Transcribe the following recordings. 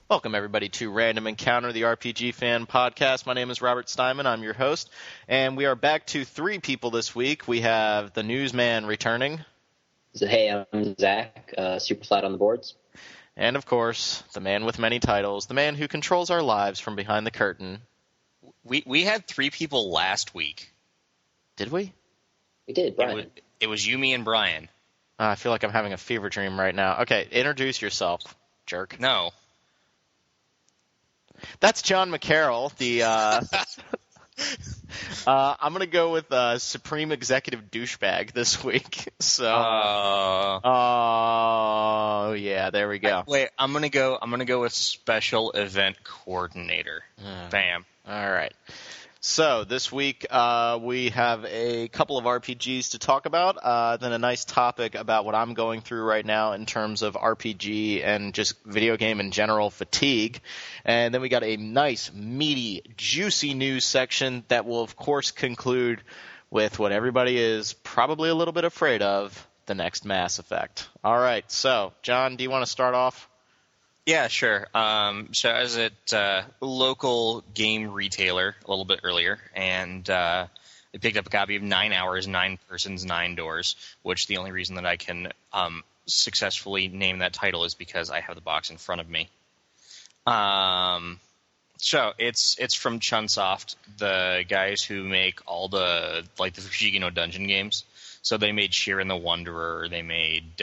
Welcome, everybody, to Random Encounter, the RPGFan podcast. My name is Robert Steinman. I'm your host, and we are back to three people this week. We have the newsman returning. Hey, I'm Zach, super flat on the boards. And, of course, the man with many titles, the man who controls our lives from behind the curtain. We had three people last week. Did we? We did, Brian. It was you, me, and Brian. I feel like I'm having a fever dream right now. Okay, introduce yourself, jerk. No. That's John McCarroll, the, I'm going to go with Supreme Executive Douchebag this week. So, yeah, there we go. Wait, I'm going to go with Special Event Coordinator. Bam. All right. So this week we have a couple of RPGs to talk about, then a nice topic about what I'm going through right now in terms of RPG and just video game in general fatigue. And then we got a nice, meaty, juicy news section that will, of course, conclude with what everybody is probably a little bit afraid of, the next Mass Effect. All right. So, John, do you want to start off? Yeah, sure. So I was at a local game retailer a little bit earlier, and I picked up a copy of 9 Hours, 9 Persons, 9 Doors, which the only reason that I can successfully name that title is because I have the box in front of me. So it's from Chunsoft, the guys who make all the Fushigi no Dungeon games. So they made Shiren the Wanderer, they made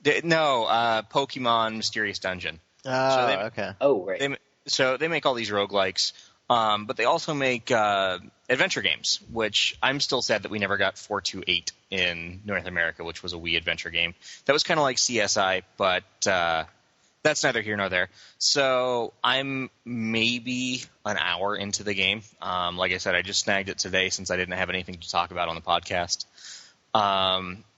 Pokemon Mysterious Dungeon. Okay. Oh, right. They make all these roguelikes, but they also make adventure games, which I'm still sad that we never got 428 in North America, which was a Wii adventure game. That was kind of like CSI, but that's neither here nor there. So I'm maybe an hour into the game. Like I said, I just snagged it today since I didn't have anything to talk about on the podcast.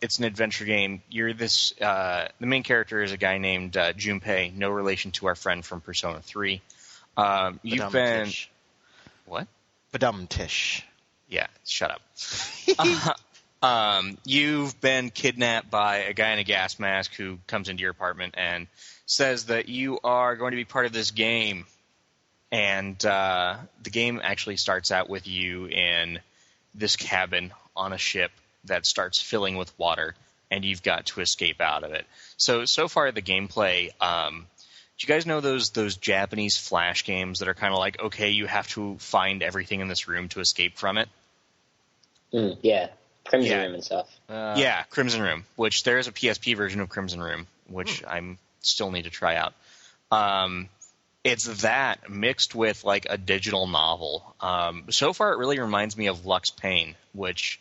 It's an adventure game. You're this. The main character is a guy named Junpei, no relation to our friend from Persona 3. You've been what? Badum-tish. Yeah, shut up. You've been kidnapped by a guy in a gas mask who comes into your apartment and says that you are going to be part of this game. And the game actually starts out with you in this cabin on a ship that starts filling with water, and you've got to escape out of it. So far the gameplay, do you guys know those Japanese Flash games that are kind of like, okay, you have to find everything in this room to escape from it? Yeah, Crimson Room and stuff. Yeah, Crimson Room, which there is a PSP version of Crimson Room, which I still need to try out. It's that mixed with like a digital novel. So far it really reminds me of Lux Pain, which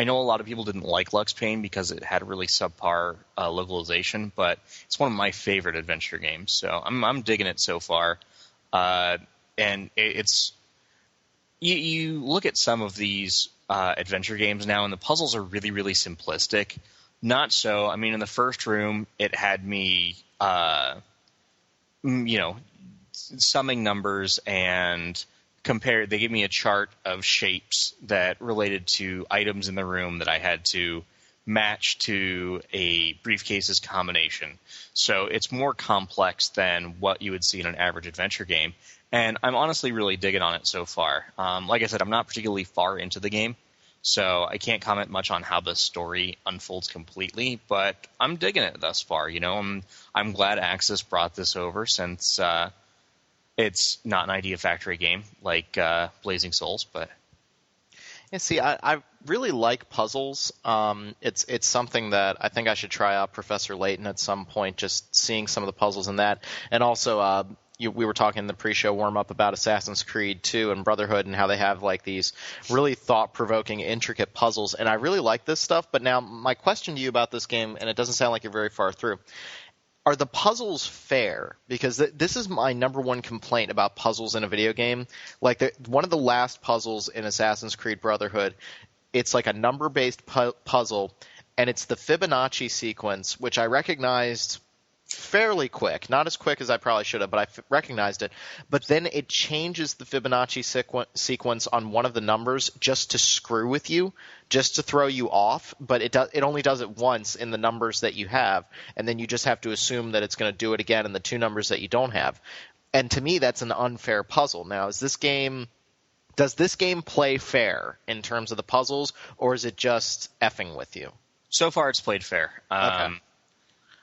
I know a lot of people didn't like Lux Pain because it had a really subpar localization, but it's one of my favorite adventure games. So I'm digging it so far. And it's you look at some of these adventure games now, and the puzzles are really, really simplistic. Not so. I mean, in the first room, it had me, summing numbers and they gave me a chart of shapes that related to items in the room that I had to match to a briefcase's combination. So it's more complex than what you would see in an average adventure game. And I'm honestly really digging on it so far. Like I said, I'm not particularly far into the game, so I can't comment much on how the story unfolds completely, but I'm digging it thus far. You know, I'm glad Axis brought this over since it's not an Idea Factory game like Blazing Souls, but yeah, see, I really like puzzles. It's something that I think I should try out Professor Layton at some point, just seeing some of the puzzles in that. And also, we were talking in the pre-show warm-up about Assassin's Creed 2 and Brotherhood and how they have like these really thought-provoking, intricate puzzles. And I really like this stuff. But now my question to you about this game, and it doesn't sound like you're very far through, are the puzzles fair? Because this is my number one complaint about puzzles in a video game. Like one of the last puzzles in Assassin's Creed Brotherhood, it's like a number-based puzzle, and it's the Fibonacci sequence, which I recognized fairly quick, not as quick as I probably should have, but I recognized it. But then it changes the Fibonacci sequence on one of the numbers just to screw with you, just to throw you off. But it only does it once in the numbers that you have, and then you just have to assume that it's going to do it again in the 2 numbers that you don't have. And to me, that's an unfair puzzle. Now, does this game play fair in terms of the puzzles, or is it just effing with you? So far, it's played fair. Okay.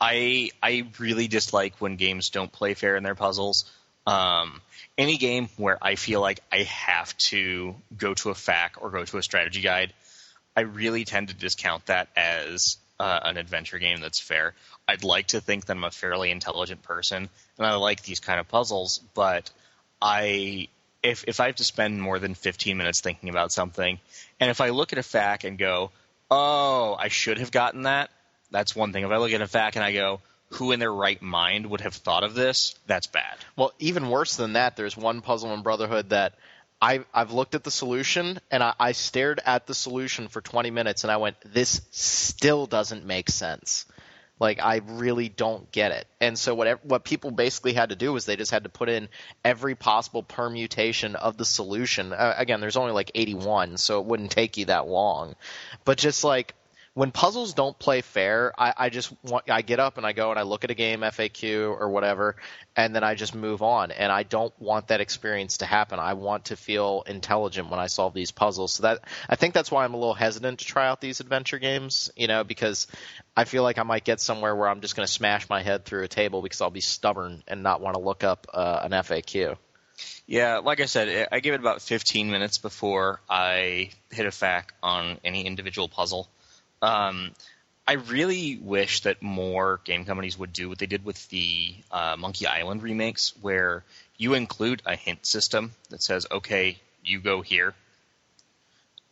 I really dislike when games don't play fair in their puzzles. Any game where I feel like I have to go to a FAQ or go to a strategy guide, I really tend to discount that as an adventure game that's fair. I'd like to think that I'm a fairly intelligent person, and I like these kind of puzzles, but if I have to spend more than 15 minutes thinking about something, and if I look at a FAQ and go, oh, I should have gotten that, that's one thing. If I look at a FAQ and I go, who in their right mind would have thought of this, that's bad. Well, even worse than that, there's one puzzle in Brotherhood that I've looked at the solution, and I stared at the solution for 20 minutes, and I went, this still doesn't make sense. Like, I really don't get it. And so what people basically had to do was they just had to put in every possible permutation of the solution. Again, there's only like 81, so it wouldn't take you that long. But just like, when puzzles don't play fair, I get up and I go and I look at a game FAQ or whatever, and then I just move on. And I don't want that experience to happen. I want to feel intelligent when I solve these puzzles. So I think that's why I'm a little hesitant to try out these adventure games, because I feel like I might get somewhere where I'm just going to smash my head through a table because I'll be stubborn and not want to look up an FAQ. Yeah, like I said, I give it about 15 minutes before I hit a FAQ on any individual puzzle. I really wish that more game companies would do what they did with the Monkey Island remakes, where you include a hint system that says, okay, you go here.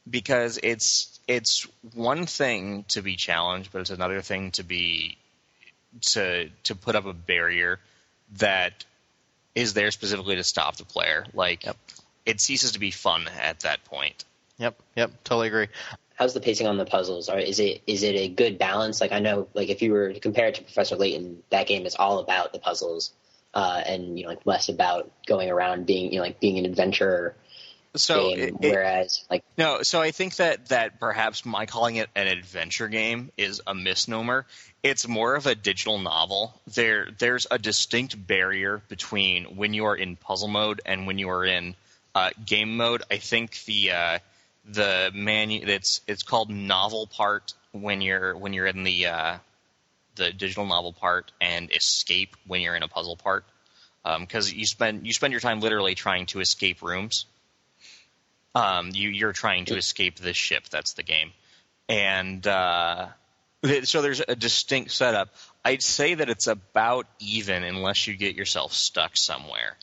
Because it's one thing to be challenged, but it's another thing to put up a barrier that is there specifically to stop the player. Like, yep. It ceases to be fun at that point. Yep, totally agree. How's the pacing on the puzzles? Or is it a good balance? Like, I know, like, if you were to compare it to Professor Layton, that game is all about the puzzles, and less about going around being an adventurer. So game, so I think that perhaps my calling it an adventure game is a misnomer. It's more of a digital novel. There's a distinct barrier between when you are in puzzle mode and when you are in game mode. I think the menu it's called novel part when you're in the digital novel part, and escape when you're in a puzzle part, because you spend your time literally trying to escape rooms. You're trying to escape this ship. That's the game, and so there's a distinct setup. I'd say that it's about even unless you get yourself stuck somewhere.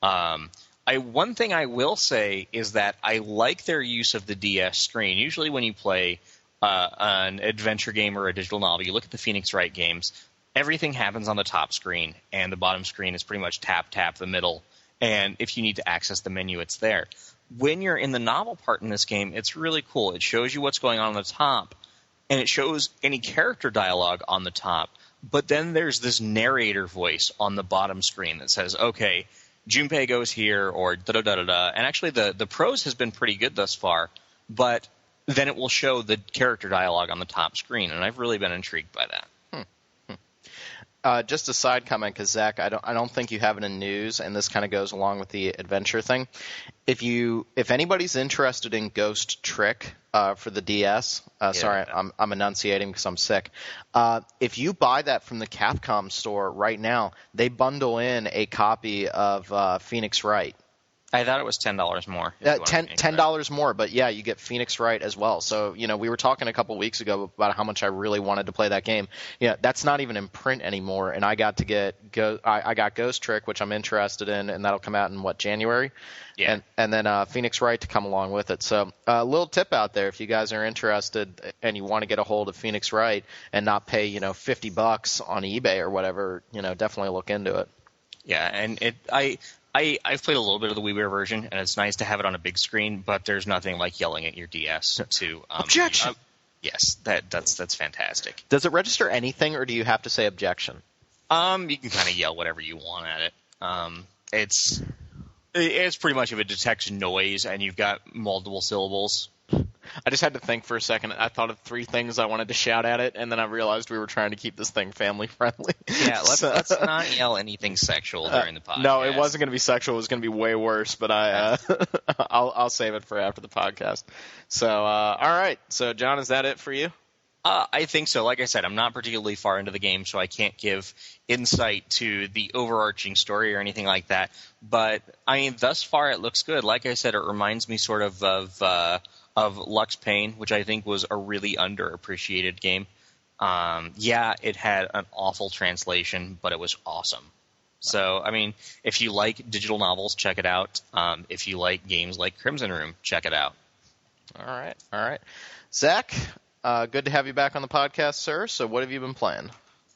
One thing I will say is that I like their use of the DS screen. Usually when you play an adventure game or a digital novel, you look at the Phoenix Wright games, everything happens on the top screen, and the bottom screen is pretty much tap the middle, and if you need to access the menu, it's there. When you're in the novel part in this game, it's really cool. It shows you what's going on the top, and it shows any character dialogue on the top, but then there's this narrator voice on the bottom screen that says, okay, Junpei goes here, or da-da-da-da-da. And actually, the prose has been pretty good thus far, but then it will show the character dialogue on the top screen, and I've really been intrigued by that. Just a side comment, because Zach, I don't think you have it in news, and this kind of goes along with the adventure thing. If anybody's interested in Ghost Trick for the DS, sorry, I'm enunciating because I'm sick. If you buy that from the Capcom store right now, they bundle in a copy of Phoenix Wright. I thought it was $10 more. $10 more, but yeah, you get Phoenix Wright as well. So, we were talking a couple weeks ago about how much I really wanted to play that game. Yeah, that's not even in print anymore, and I got Ghost Trick, which I'm interested in, and that'll come out in January? Yeah. And then Phoenix Wright to come along with it. So, a little tip out there, if you guys are interested and you want to get a hold of Phoenix Wright and not pay, $50 on eBay or whatever, definitely look into it. Yeah, and I've played a little bit of the WiiWare version, and it's nice to have it on a big screen, but there's nothing like yelling at your DS to objection. Yes, that's fantastic. Does it register anything, or do you have to say objection? You can kind of yell whatever you want at it. It's pretty much if it detects noise and you've got multiple syllables. I just had to think for a second. I thought of 3 things I wanted to shout at it, and then I realized we were trying to keep this thing family friendly. Yeah, let's not yell anything sexual during the podcast. No, it wasn't going to be sexual. It was going to be way worse, but I'll save it for after the podcast. So, all right. So, John, is that it for you? I think so. Like I said, I'm not particularly far into the game, so I can't give insight to the overarching story or anything like that. But, I mean, thus far it looks good. Like I said, it reminds me sort of Lux Payne, which I think was a really underappreciated game. Yeah, it had an awful translation, but it was awesome. So, I mean, if you like digital novels, check it out. If you like games like Crimson Room, check it out. All right. Zach, good to have you back on the podcast, sir. So what have you been playing?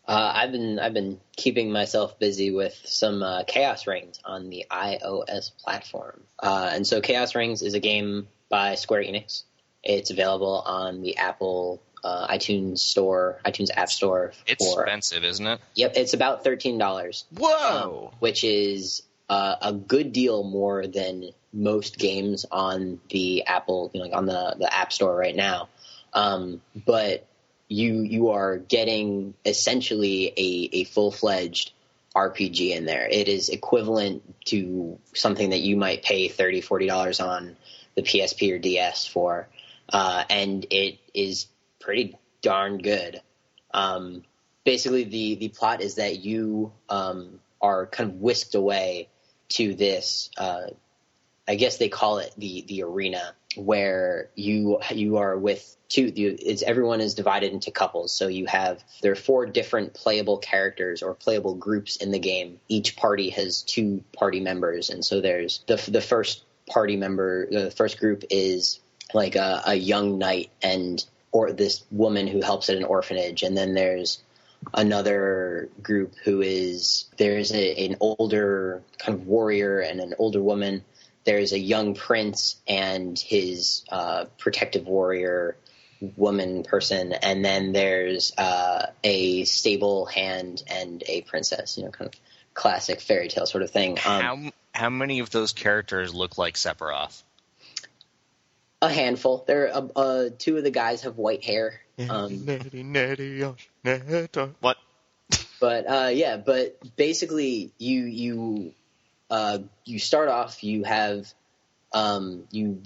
I've been keeping myself busy with some Chaos Rings on the iOS platform. And so Chaos Rings is a game by Square Enix. It's available on the Apple iTunes App Store. It's expensive, isn't it? Yep, it's about $13. Whoa! Which is a good deal more than most games on the Apple, like on the App Store right now. But you are getting essentially a full-fledged RPG in there. It is equivalent to something that you might pay $30, $40 on the PSP or DS for, and it is pretty darn good. Basically, the plot is that you are kind of whisked away to this, I guess they call it the arena, where you are with everyone is divided into couples. So there are 4 different playable characters or playable groups in the game. Each party has 2 party members, and so there's the first party member. The first group is like a young knight or this woman who helps at an orphanage, and then there's another group there's an older kind of warrior and an older woman. There's a young prince and his protective warrior woman person, and then there's a stable hand and a princess, kind of classic fairy tale sort of thing. How many of those characters look like Sephiroth? A handful. 2 of the guys have white hair. What? But basically you start off, you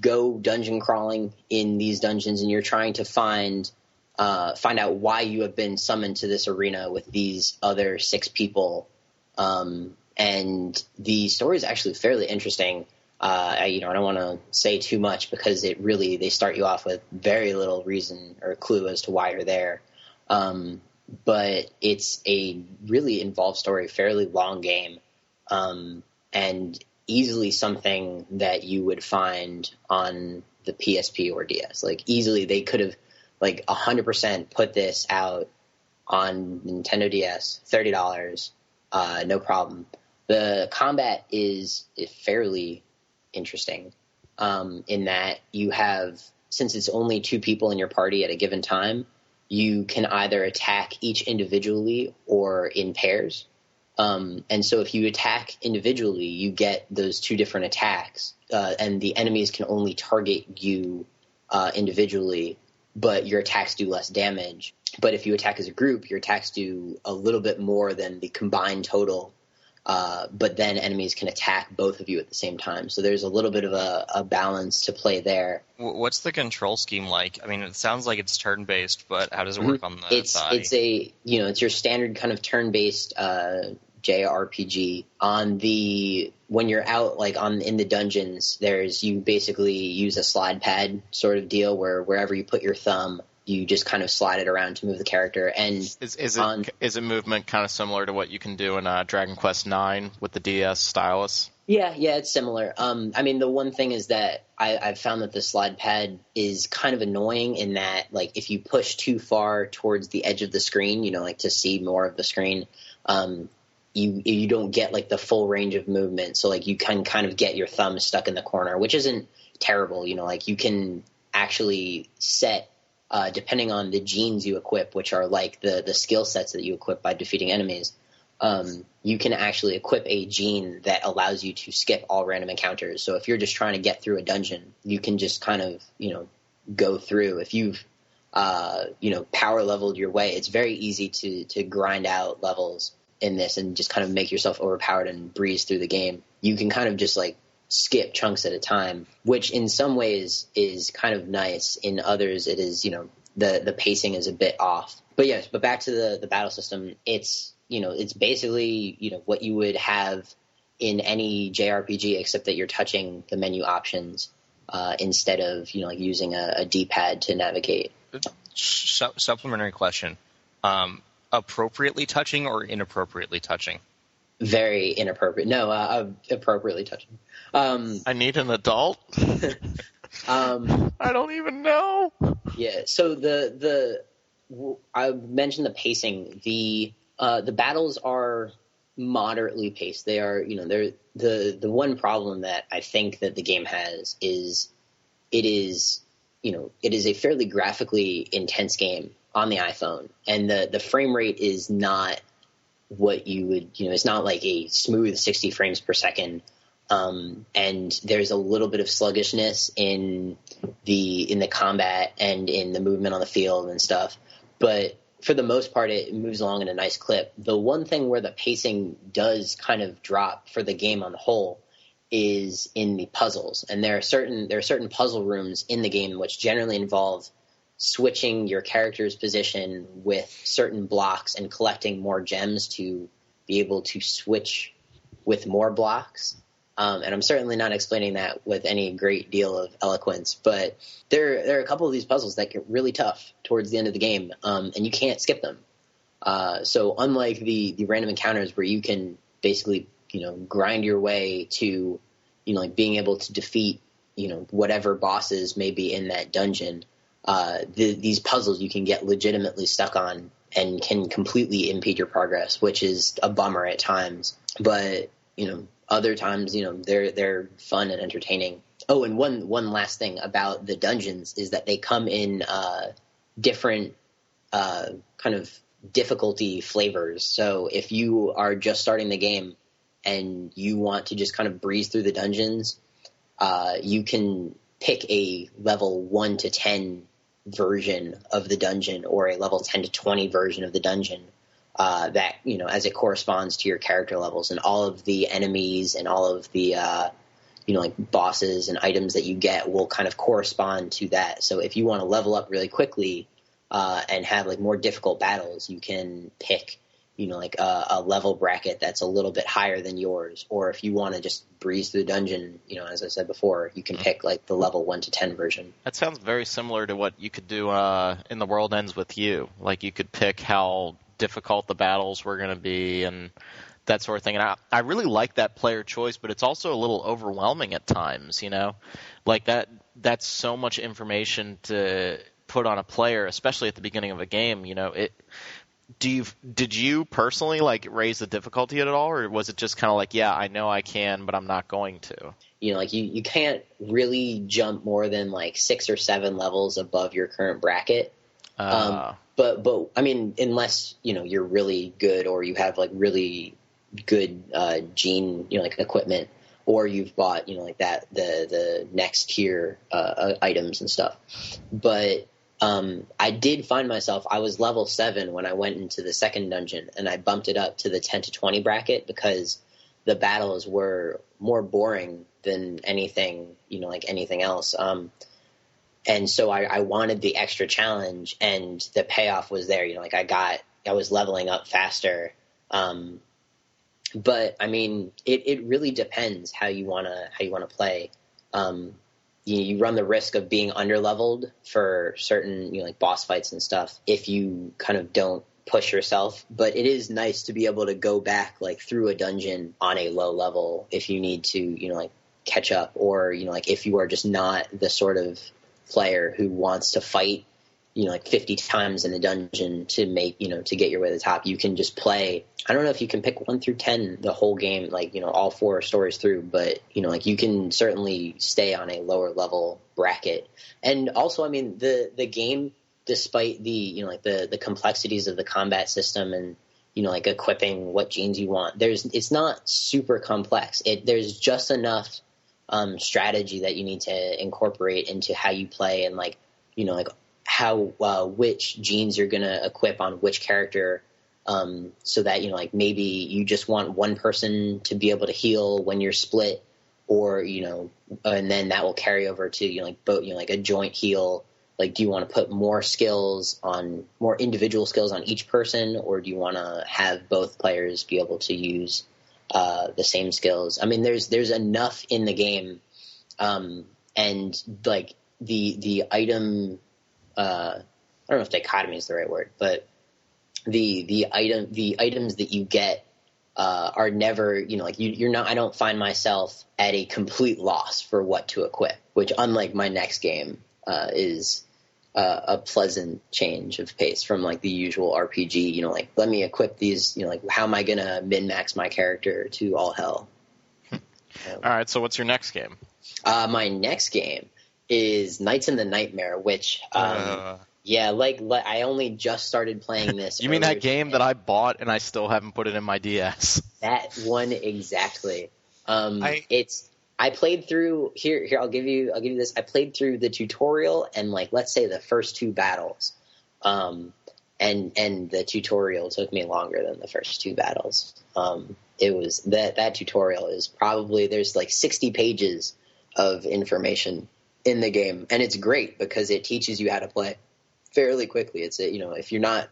go dungeon crawling in these dungeons, and you're trying to find out why you have been summoned to this arena with these other 6 people. And the story is actually fairly interesting. I don't want to say too much because they start you off with very little reason or clue as to why you're there. But it's a really involved story, fairly long game, and easily something that you would find on the PSP or DS. Like, easily they could have 100% put this out on Nintendo DS, $30, no problem. The combat is fairly interesting, in that you have, since it's only 2 people in your party at a given time, you can either attack each individually or in pairs. And so if you attack individually, you get those 2 different attacks, and the enemies can only target you individually, but your attacks do less damage. But if you attack as a group, your attacks do a little bit more than the combined total. But then enemies can attack both of you at the same time. So there's a little bit of a balance to play there. What's the control scheme like? I mean, it sounds like it's turn-based, but how does it work on the side? It's your standard kind of turn-based JRPG. When you're out in the dungeons, you basically use a slide pad sort of deal where wherever you put your thumb, you just kind of slide it around to move the character. And is it movement kind of similar to what you can do in Dragon Quest IX with the DS stylus? Yeah, it's similar. I mean, the one thing is that I've found that the slide pad is kind of annoying in that, if you push too far towards the edge of the screen, to see more of the screen, you don't get the full range of movement. So you can kind of get your thumb stuck in the corner, which isn't terrible. You can actually set, depending on the genes you equip, which are the skill sets that you equip by defeating enemies, you can actually equip a gene that allows you to skip all random encounters. So if you're just trying to get through a dungeon, you can just kind of, go through. If you've, power leveled your way, it's very easy to grind out levels in this and just kind of make yourself overpowered and breeze through the game. You can kind of just like skip chunks at a time, which in some ways is kind of nice. In others, it is, the pacing is a bit off. But yes, but back to the battle system, it's basically, what you would have in any JRPG, except that you're touching the menu options instead of, using a D-pad to navigate. Supplementary question. Appropriately touching or inappropriately touching? Very inappropriate. No, appropriately touching. I need an adult? I don't even know. Yeah, so I mentioned the pacing. The battles are moderately paced. They are, they're the one problem that I think that the game has is it is a fairly graphically intense game on the iPhone, and the frame rate is not what you would, it's not like a smooth 60 frames per second. And there's a little bit of sluggishness in the combat and in the movement on the field and stuff. But for the most part, it moves along in a nice clip. The one thing where the pacing does kind of drop for the game on the whole is in the puzzles. And there are certain puzzle rooms in the game which generally involve switching your character's position with certain blocks and collecting more gems to be able to switch with more blocks. And I'm certainly not explaining that with any great deal of eloquence, but there are a couple of these puzzles that get really tough towards the end of the game, and you can't skip them. So unlike the random encounters where you can basically, grind your way to, like being able to defeat, whatever bosses may be in that dungeon, these puzzles you can get legitimately stuck on and can completely impede your progress, which is a bummer at times. But, other times, they're fun and entertaining. Oh, and one last thing about the dungeons is that they come in different kind of difficulty flavors. So if you are just starting the game and you want to just kind of breeze through the dungeons, you can pick a level 1 to 10 version of the dungeon or a level 10 to 20 version of the dungeon. That, as it corresponds to your character levels, and all of the enemies and all of the, like bosses and items that you get will kind of correspond to that. So if you want to level up really quickly, and have like more difficult battles, you can pick, like a level bracket that's a little bit higher than yours. Or if you want to just breeze through the dungeon, as I said before, you can pick like the level 1 to 10 version. That sounds very similar to what you could do, in The World Ends With You. Like you could pick how difficult the battles were going to be and that sort of thing. And I really like that player choice, but it's also a little overwhelming at times, like that's so much information to put on a player, especially at the beginning of a game. Did you personally like raise the difficulty at all, or was it just kind of like, yeah, I know I can, but I'm not going to? You can't really jump more than like 6 or 7 levels above your current bracket. But I mean, unless, you're really good or you have like really good, gene, like equipment, or you've bought, like that, the next tier, items and stuff. But, I did find myself, I was level 7 when I went into the second dungeon, and I bumped it up to the 10 to 20 bracket because the battles were more boring than anything, like anything else. And so I wanted the extra challenge, and the payoff was there. I was leveling up faster. But I mean, it really depends how you wanna play. You run the risk of being underleveled for certain, like boss fights and stuff if you kind of don't push yourself. But it is nice to be able to go back like through a dungeon on a low level if you need to, like catch up, or like if you are just not the sort of player who wants to fight, like 50 times in a dungeon to make, to get your way to the top. You can just play. I don't know if you can pick 1 through 10 the whole game, like, all 4 stories through, but, like you can certainly stay on a lower level bracket. And also, I mean, the game, despite the, like the complexities of the combat system and, like equipping what genes you want. It's not super complex. There's just enough strategy that you need to incorporate into how you play, and like how which genes you're gonna equip on which character, so that like maybe you just want one person to be able to heal when you're split, or and then that will carry over to both like a joint heal. Like, do you want to put more individual skills on each person, or do you want to have both players be able to use the same skills? I mean, there's enough in the game, and like the item. I don't know if dichotomy is the right word, but the items that you get are never you're not. I don't find myself at a complete loss for what to equip, which unlike my next game is a pleasant change of pace from like the usual RPG. Like, let me equip these. Like, how am I gonna min max my character to all hell? All right. So what's your next game? My next game is Nights in the Nightmare, which yeah, like I only just started playing this. You mean that game that I bought and I still haven't put it in my DS? That one exactly. I played through here. I'll give you this. I played through the tutorial and like let's say the first two battles, and the tutorial took me longer than the first two battles. It was that tutorial is probably there's like 60 pages of information in the game, and it's great because it teaches you how to play fairly quickly. It's if you're not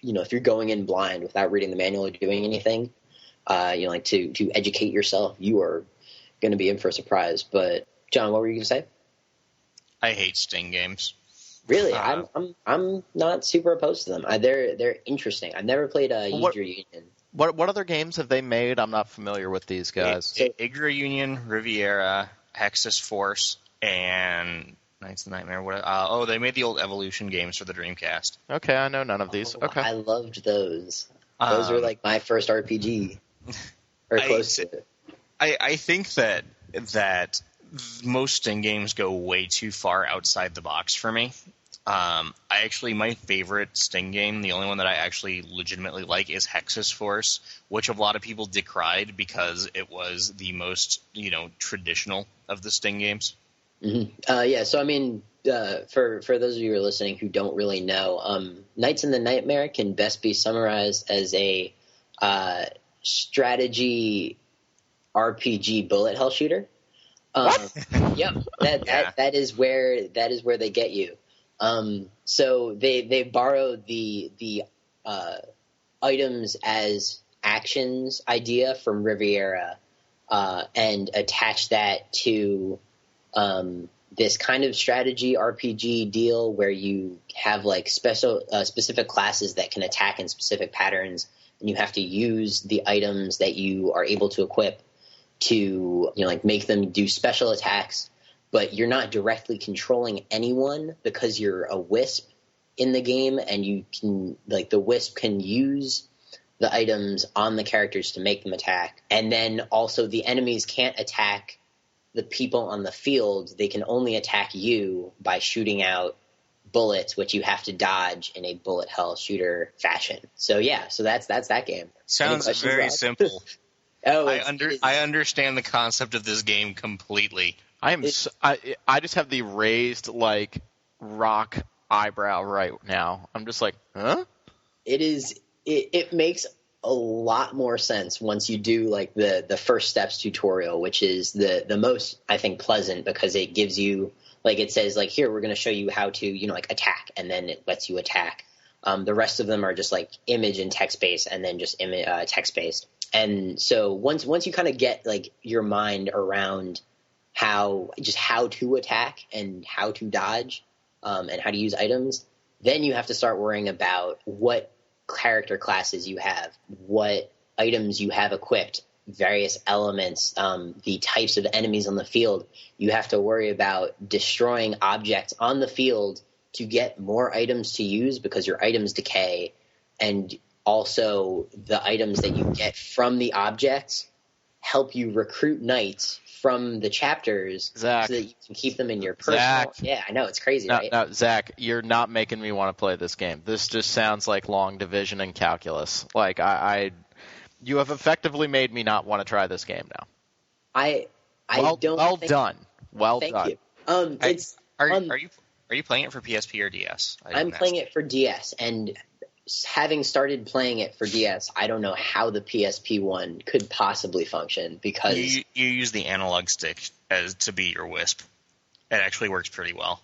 if you're going in blind without reading the manual or doing anything, like to educate yourself, you are going to be in for a surprise. But John, what were you going to say? I hate Sting games. Really, I'm not super opposed to them. They're interesting. I've never played Yggdra Union. What other games have they made? I'm not familiar with these guys. Yggdra Union, Riviera, Hexus Force, and Nights of the Nightmare. They made the old Evolution games for the Dreamcast. Okay, I know none of these. Okay, I loved those. Those were like my first RPG, or close to it. I think that most Sting games go way too far outside the box for me. My favorite Sting game, the only one that I actually legitimately like, is Hexus Force, which a lot of people decried because it was the most traditional of the Sting games. Mm-hmm. So I mean, for those of you who are listening who don't really know, Nights in the Nightmare can best be summarized as a strategy RPG bullet hell shooter. Yep, that is where they get you. So they borrow the items as actions idea from Riviera, and attach that to this kind of strategy RPG deal where you have like specific classes that can attack in specific patterns, and you have to use the items that you are able to equip to make them do special attacks, but you're not directly controlling anyone because you're a wisp in the game, and you can the wisp can use the items on the characters to make them attack. And then also the enemies can't attack the people on the field. They can only attack you by shooting out bullets, which you have to dodge in a bullet hell shooter fashion. So that's that game. Sounds very simple. I understand the concept of this game completely. I just have the raised rock eyebrow right now. I'm just like, huh? It makes a lot more sense once you do the first steps tutorial, which is the most, I think, pleasant, because it gives you it says here, we're going to show you how to attack, and then it lets you attack. The rest of them are just image and text based, and then just text based. And so once you kind of get your mind around how to attack and how to dodge, and how to use items, then you have to start worrying about what character classes you have, what items you have equipped, various elements, the types of enemies on the field. You have to worry about destroying objects on the field to get more items to use, because your items decay, and also the items that you get from the objects help you recruit knights from the chapters Zach, so that you can keep them in your personal. Zach. Yeah, I know, it's crazy, right? No, Zach, you're not making me want to play this game. This just sounds like long division and calculus. Like you have effectively made me not want to try this game now. I don't. Well think, done. Well thank done. you. It's Are you playing it for PSP or DS? I'm playing it for DS, and having started playing it for DS, I don't know how the PSP one could possibly function because you use the analog stick to be your Wisp. It actually works pretty well.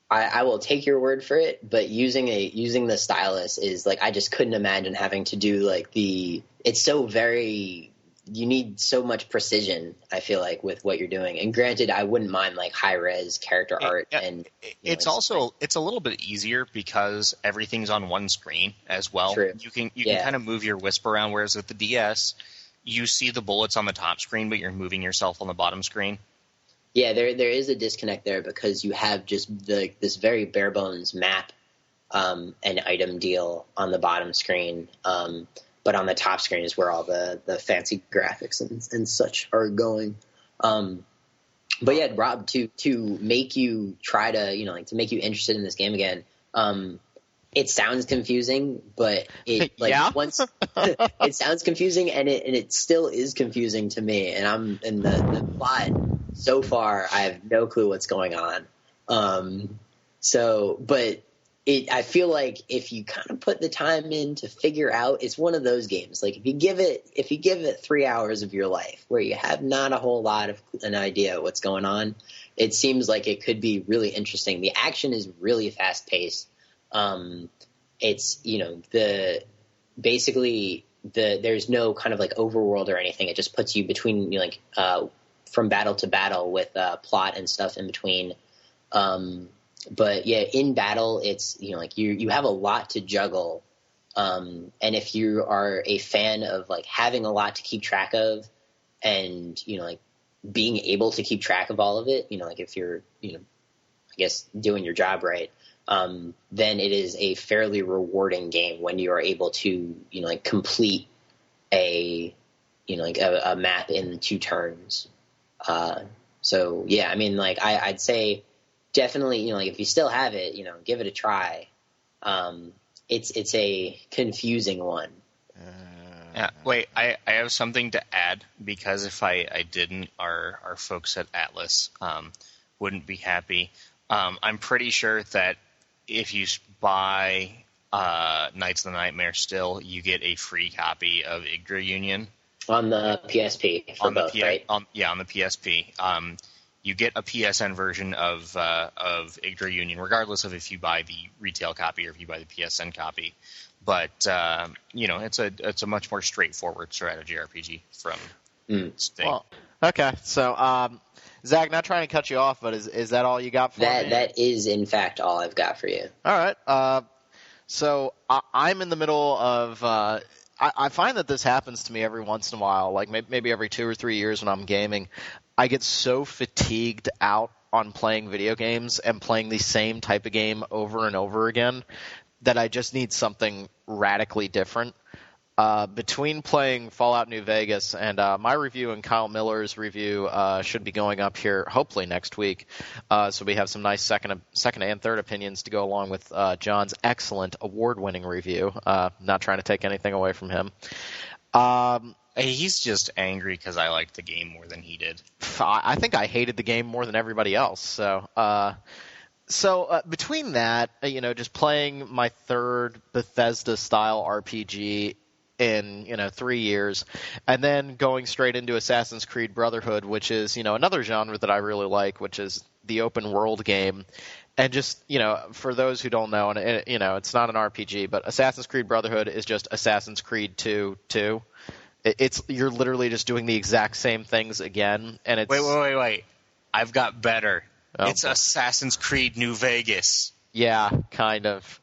I will take your word for it, but using the stylus is like I just couldn't imagine having to do like it's so very. You need so much precision, I feel like, with what you're doing. And granted, I wouldn't mind like high res character art, and it's a little bit easier because everything's on one screen as well. True. You can kind of move your Wisp around, whereas with the DS, you see the bullets on the top screen, but you're moving yourself on the bottom screen. Yeah, there is a disconnect there because you have just this very bare bones map and item deal on the bottom screen. But on the top screen is where all the fancy graphics and such are going. But yeah, Rob, to make you try to, to make you interested in this game again, it sounds confusing, but once it sounds confusing and it still is confusing to me. And I'm in the plot so far, I have no clue what's going on. But I feel like if you kind of put the time in to figure out, it's one of those games. Like if you give it 3 hours of your life where you have not a whole lot of an idea what's going on, it seems like it could be really interesting. The action is really fast paced. It's there's no kind of like overworld or anything. It just puts you between from battle to battle with plot and stuff in between. But yeah, in battle, it's you have a lot to juggle, and if you are a fan of like having a lot to keep track of, and being able to keep track of all of it, if you're I guess doing your job right, then it is a fairly rewarding game when you are able to complete a a map in 2 turns. So yeah, I mean I'd say. Definitely, if you still have it, give it a try. It's a confusing one. Yeah, wait, I have something to add because if I didn't, our folks at Atlas wouldn't be happy. I'm pretty sure that if you buy Knights of the Nightmare still, you get a free copy of Yggdra Union. On the PSP, right? On the PSP. You get a PSN version of Yggdra Union, regardless of if you buy the retail copy or if you buy the PSN copy. But it's a much more straightforward strategy RPG from Sting. Well, okay, so Zach, not trying to cut you off, but is that all you got for me? That is in fact all I've got for you. All right. So I'm in the middle of. I find that this happens to me every once in a while, like maybe every 2 or 3 years when I'm gaming. I get so fatigued out on playing video games and playing the same type of game over and over again that I just need something radically different. Between playing Fallout New Vegas and my review and Kyle Miller's review should be going up here hopefully next week. So we have some nice second and third opinions to go along with John's excellent award-winning review. Not trying to take anything away from him. He's just angry because I liked the game more than he did. I think I hated the game more than everybody else. So between that, just playing my third Bethesda-style RPG in 3 years, and then going straight into Assassin's Creed Brotherhood, which is another genre that I really like, which is the open world game. And just for those who don't know, and it's not an RPG, but Assassin's Creed Brotherhood is just Assassin's Creed 2. You're literally just doing the exact same things again, and it's wait. I've got better. Oh. It's Assassin's Creed New Vegas. Yeah, kind of.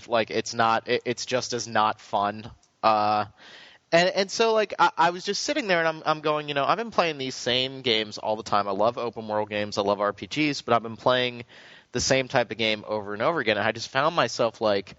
Like it's not. It's just as not fun. And so like I was just sitting there and I'm going, I've been playing these same games all the time. I love open world games. I love RPGs, but I've been playing the same type of game over and over again. And I just found myself like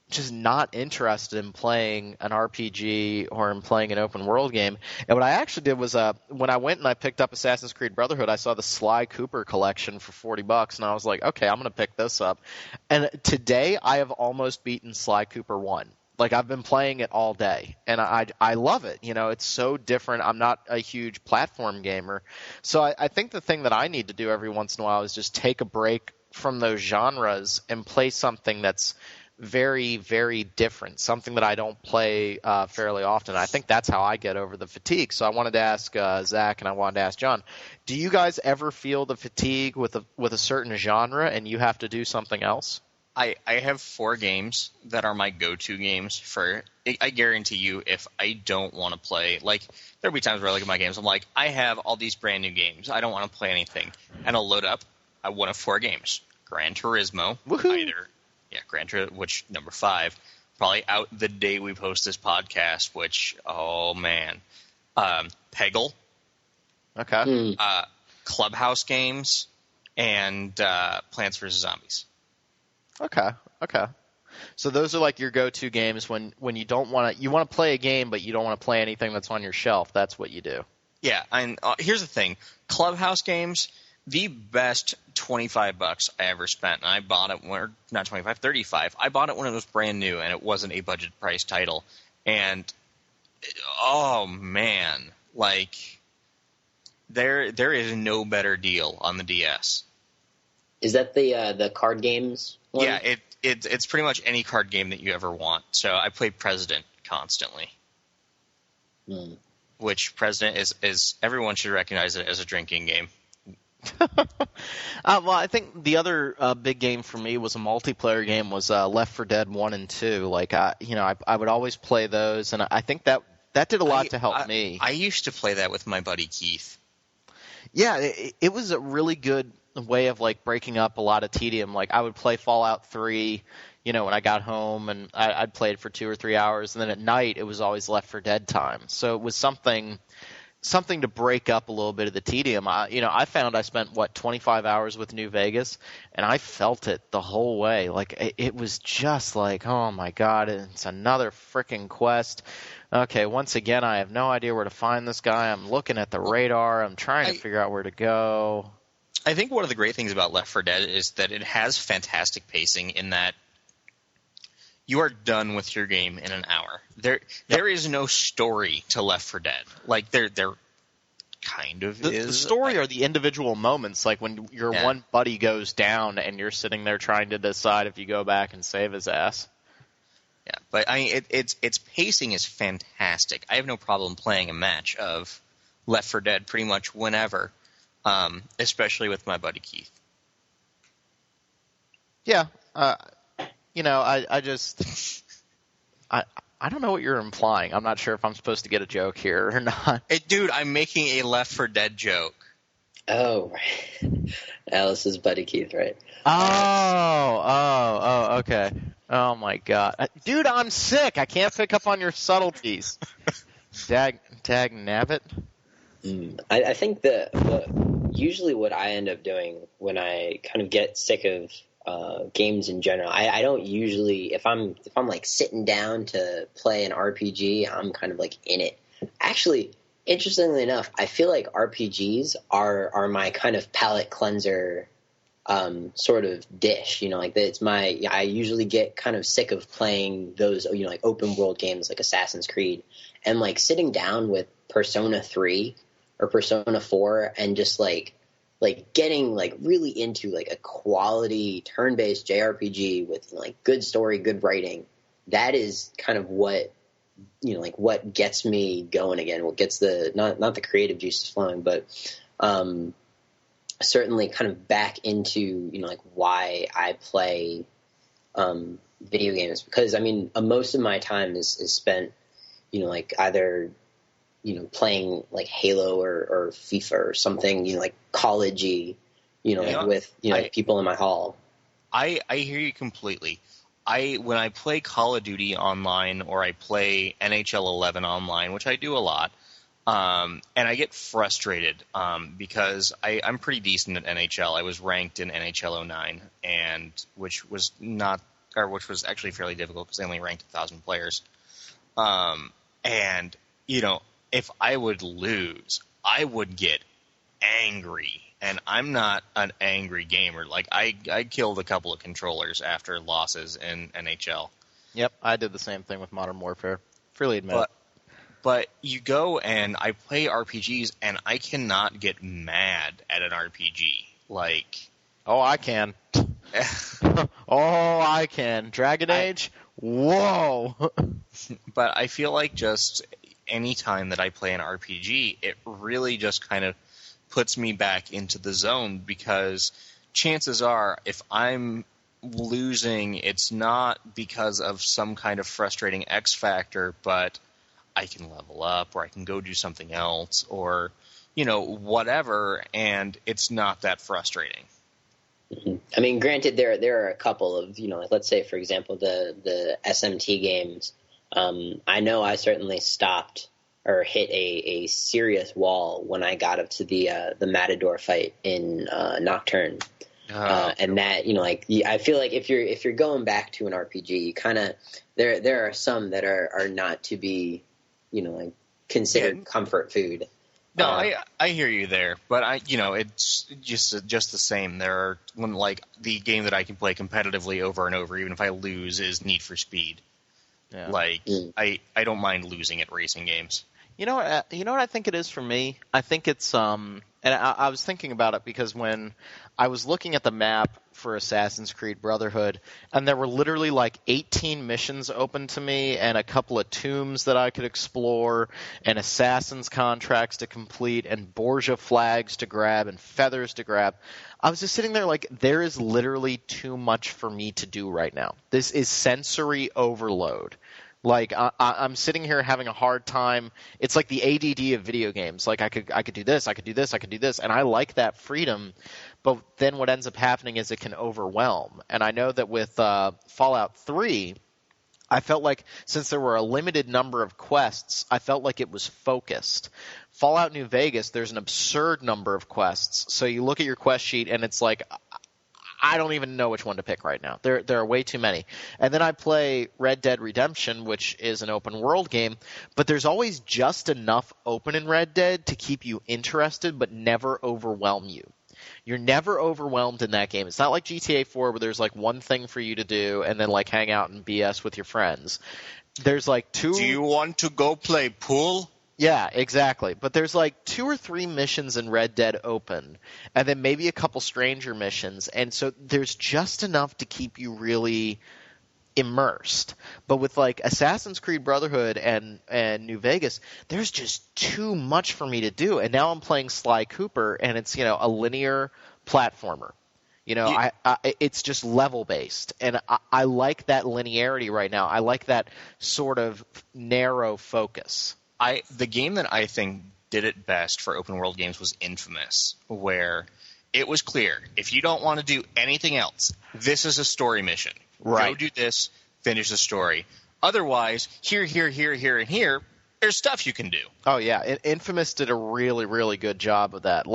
just not interested in playing an RPG or in playing an open world game. And what I actually did was when I went and I picked up Assassin's Creed Brotherhood, I saw the Sly Cooper collection for $40, and I was like, okay, I'm going to pick this up. And today I have almost beaten Sly Cooper 1. Like, I've been playing it all day, and I love it. You know, it's so different. I'm not a huge platform gamer. So I think the thing that I need to do every once in a while is just take a break from those genres and play something that's very, very different, something that I don't play fairly often. I think that's how I get over the fatigue. So I wanted to ask Zach and I wanted to ask John, do you guys ever feel the fatigue with a certain genre and you have to do something else? I have 4 games that are my go-to games for. I guarantee you, if I don't want to play, like, there'll be times where I look at my games, I'm like, I have all these brand new games. I don't want to play anything. And I'll load up one of 4 games. Gran Turismo, Woohoo! Gran Turismo, which number 5, probably out the day we post this podcast, which, oh man. Peggle. Okay. Clubhouse games, and Plants vs. Zombies. Okay. So those are like your go-to games when you don't want to – you want to play a game but you don't want to play anything that's on your shelf. That's what you do. Yeah, and here's the thing. Clubhouse games – the best $25 I ever spent, and I bought it when, not 25, 35. I bought it when it was brand new, and it wasn't a budget price title. And oh man, like there is no better deal on the DS. Is that the card games one? Yeah, it's pretty much any card game that you ever want. So I play President constantly. Which President is everyone should recognize it as a drinking game. Well, I think the other big game for me was a multiplayer game was Left 4 Dead 1 and 2. Like, I would always play those, and I think that did a lot to help me. I used to play that with my buddy Keith. Yeah, it was a really good way of, like, breaking up a lot of tedium. Like, I would play Fallout 3, when I got home, and I'd play it for 2 or 3 hours, and then at night it was always Left 4 Dead time. So it was something to break up a little bit of the tedium. I found I spent 25 hours with New Vegas, and I felt it the whole way. Like, it was just like, oh my God, it's another freaking quest. Okay, once again, I have no idea where to find this guy. I'm looking at the radar. I'm trying to figure out where to go. I think one of the great things about Left 4 Dead is that it has fantastic pacing in that you are done with your game in an hour. There is no story to Left 4 Dead. Like, there kind of is. The story are the individual moments, like when your one buddy goes down and you're sitting there trying to decide if you go back and save his ass. Yeah, but I mean, its pacing is fantastic. I have no problem playing a match of Left 4 Dead pretty much whenever, especially with my buddy Keith. Yeah, I just I don't know what you're implying. I'm not sure if I'm supposed to get a joke here or not. Hey, dude, I'm making a Left 4 Dead joke. Oh, right. Alice's buddy Keith, right? Oh, okay. Oh my God, dude, I'm sick. I can't pick up on your subtleties. Dag nabbit. I think the usually what I end up doing when I kind of get sick of games in general, I don't usually, if I'm like sitting down to play an RPG, I'm kind of like in it. Actually, interestingly enough, I feel like RPGs are my kind of palate cleanser sort of dish. Like I usually get kind of sick of playing those like open world games like Assassin's Creed, and like sitting down with Persona 3 or Persona 4 and just like getting like really into like a quality turn-based JRPG with like good story, good writing. That is kind of what like what gets me going again. What gets the not the creative juices flowing, but certainly kind of back into like why I play video games, because I mean most of my time is spent like either playing like Halo or FIFA or something, like college-y, with people in my hall. I hear you completely. When I play Call of Duty online or I play NHL 11 online, which I do a lot, and I get frustrated because I'm pretty decent at NHL. I was ranked in NHL 09, which was not or which was actually fairly difficult because they only ranked 1,000 players. And, if I would lose, I would get angry. And I'm not an angry gamer. Like, I killed a couple of controllers after losses in NHL. Yep, I did the same thing with Modern Warfare. Freely admit it. But you go and I play RPGs, and I cannot get mad at an RPG. Like... Oh, I can. Oh, I can. Dragon Age? Whoa! But I feel like just any time that I play an RPG, it really just kind of puts me back into the zone, because chances are, if I'm losing, it's not because of some kind of frustrating X factor, but I can level up, or I can go do something else, or, whatever, and it's not that frustrating. Mm-hmm. I mean, granted, there are a couple of, like, let's say, for example, the SMT games. I know I certainly stopped or hit a serious wall when I got up to the Matador fight in Nocturne. And that, I feel like if you're going back to an RPG, you kind of, there are some that are not to be, considered comfort food. No, I hear you there, but it's just the same. There are the game that I can play competitively over and over, even if I lose, is Need for Speed. Yeah. I don't mind losing at racing games. You know what I think it is for me? I think it's and I was thinking about it because when I was looking at the map for Assassin's Creed Brotherhood, and there were literally 18 missions open to me, and a couple of tombs that I could explore, and assassins contracts to complete, and Borgia flags to grab, and feathers to grab. I was just sitting there there is literally too much for me to do right now. This is sensory overload. I'm sitting here having a hard time. It's like the ADD of video games. I could do this, I could do this, I could do this, and I like that freedom. But then what ends up happening is it can overwhelm. And I know that with Fallout 3, I felt like since there were a limited number of quests, I felt like it was focused. Fallout New Vegas, there's an absurd number of quests. So you look at your quest sheet and it's like, I don't even know which one to pick right now. There are way too many. And then I play Red Dead Redemption, which is an open world game, but there's always just enough open in Red Dead to keep you interested but never overwhelm you. You're never overwhelmed in that game. It's not like GTA 4 where there's one thing for you to do and then hang out and BS with your friends. There's two... Do you want to go play pool? Yeah, exactly. But there's 2 or 3 missions in Red Dead open, and then maybe a couple stranger missions, and so there's just enough to keep you really immersed. But with Assassin's Creed Brotherhood and New Vegas, there's just too much for me to do. And now I'm playing Sly Cooper, and it's a linear platformer. It's just level based, and I like that linearity right now. I like that sort of narrow focus. The game that I think did it best for open world games was Infamous, where it was clear, if you don't want to do anything else, this is a story mission. Right. Go do this, finish the story. Otherwise, here, and here, there's stuff you can do. Oh, yeah. Infamous did a really, really good job of that.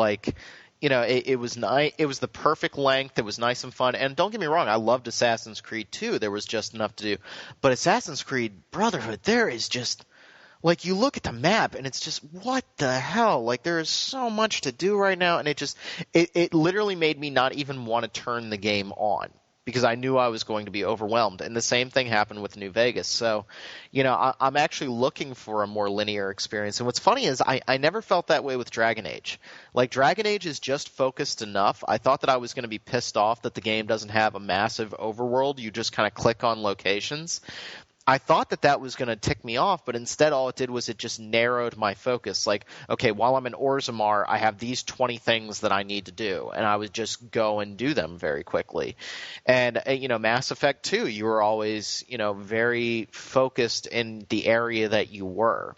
It was nice. It was the perfect length. It was nice and fun. And don't get me wrong, I loved Assassin's Creed 2. There was just enough to do. But Assassin's Creed Brotherhood, there is just... you look at the map, and it's just, what the hell? There is so much to do right now, and it literally made me not even want to turn the game on, because I knew I was going to be overwhelmed. And the same thing happened with New Vegas. So, I'm actually looking for a more linear experience. And what's funny is I never felt that way with Dragon Age. Dragon Age is just focused enough. I thought that I was going to be pissed off that the game doesn't have a massive overworld. You just kind of click on locations. I thought that was going to tick me off, but instead all it did was it just narrowed my focus. Okay, while I'm in Orzammar, I have these 20 things that I need to do, and I would just go and do them very quickly. And, Mass Effect 2, you were always, very focused in the area that you were.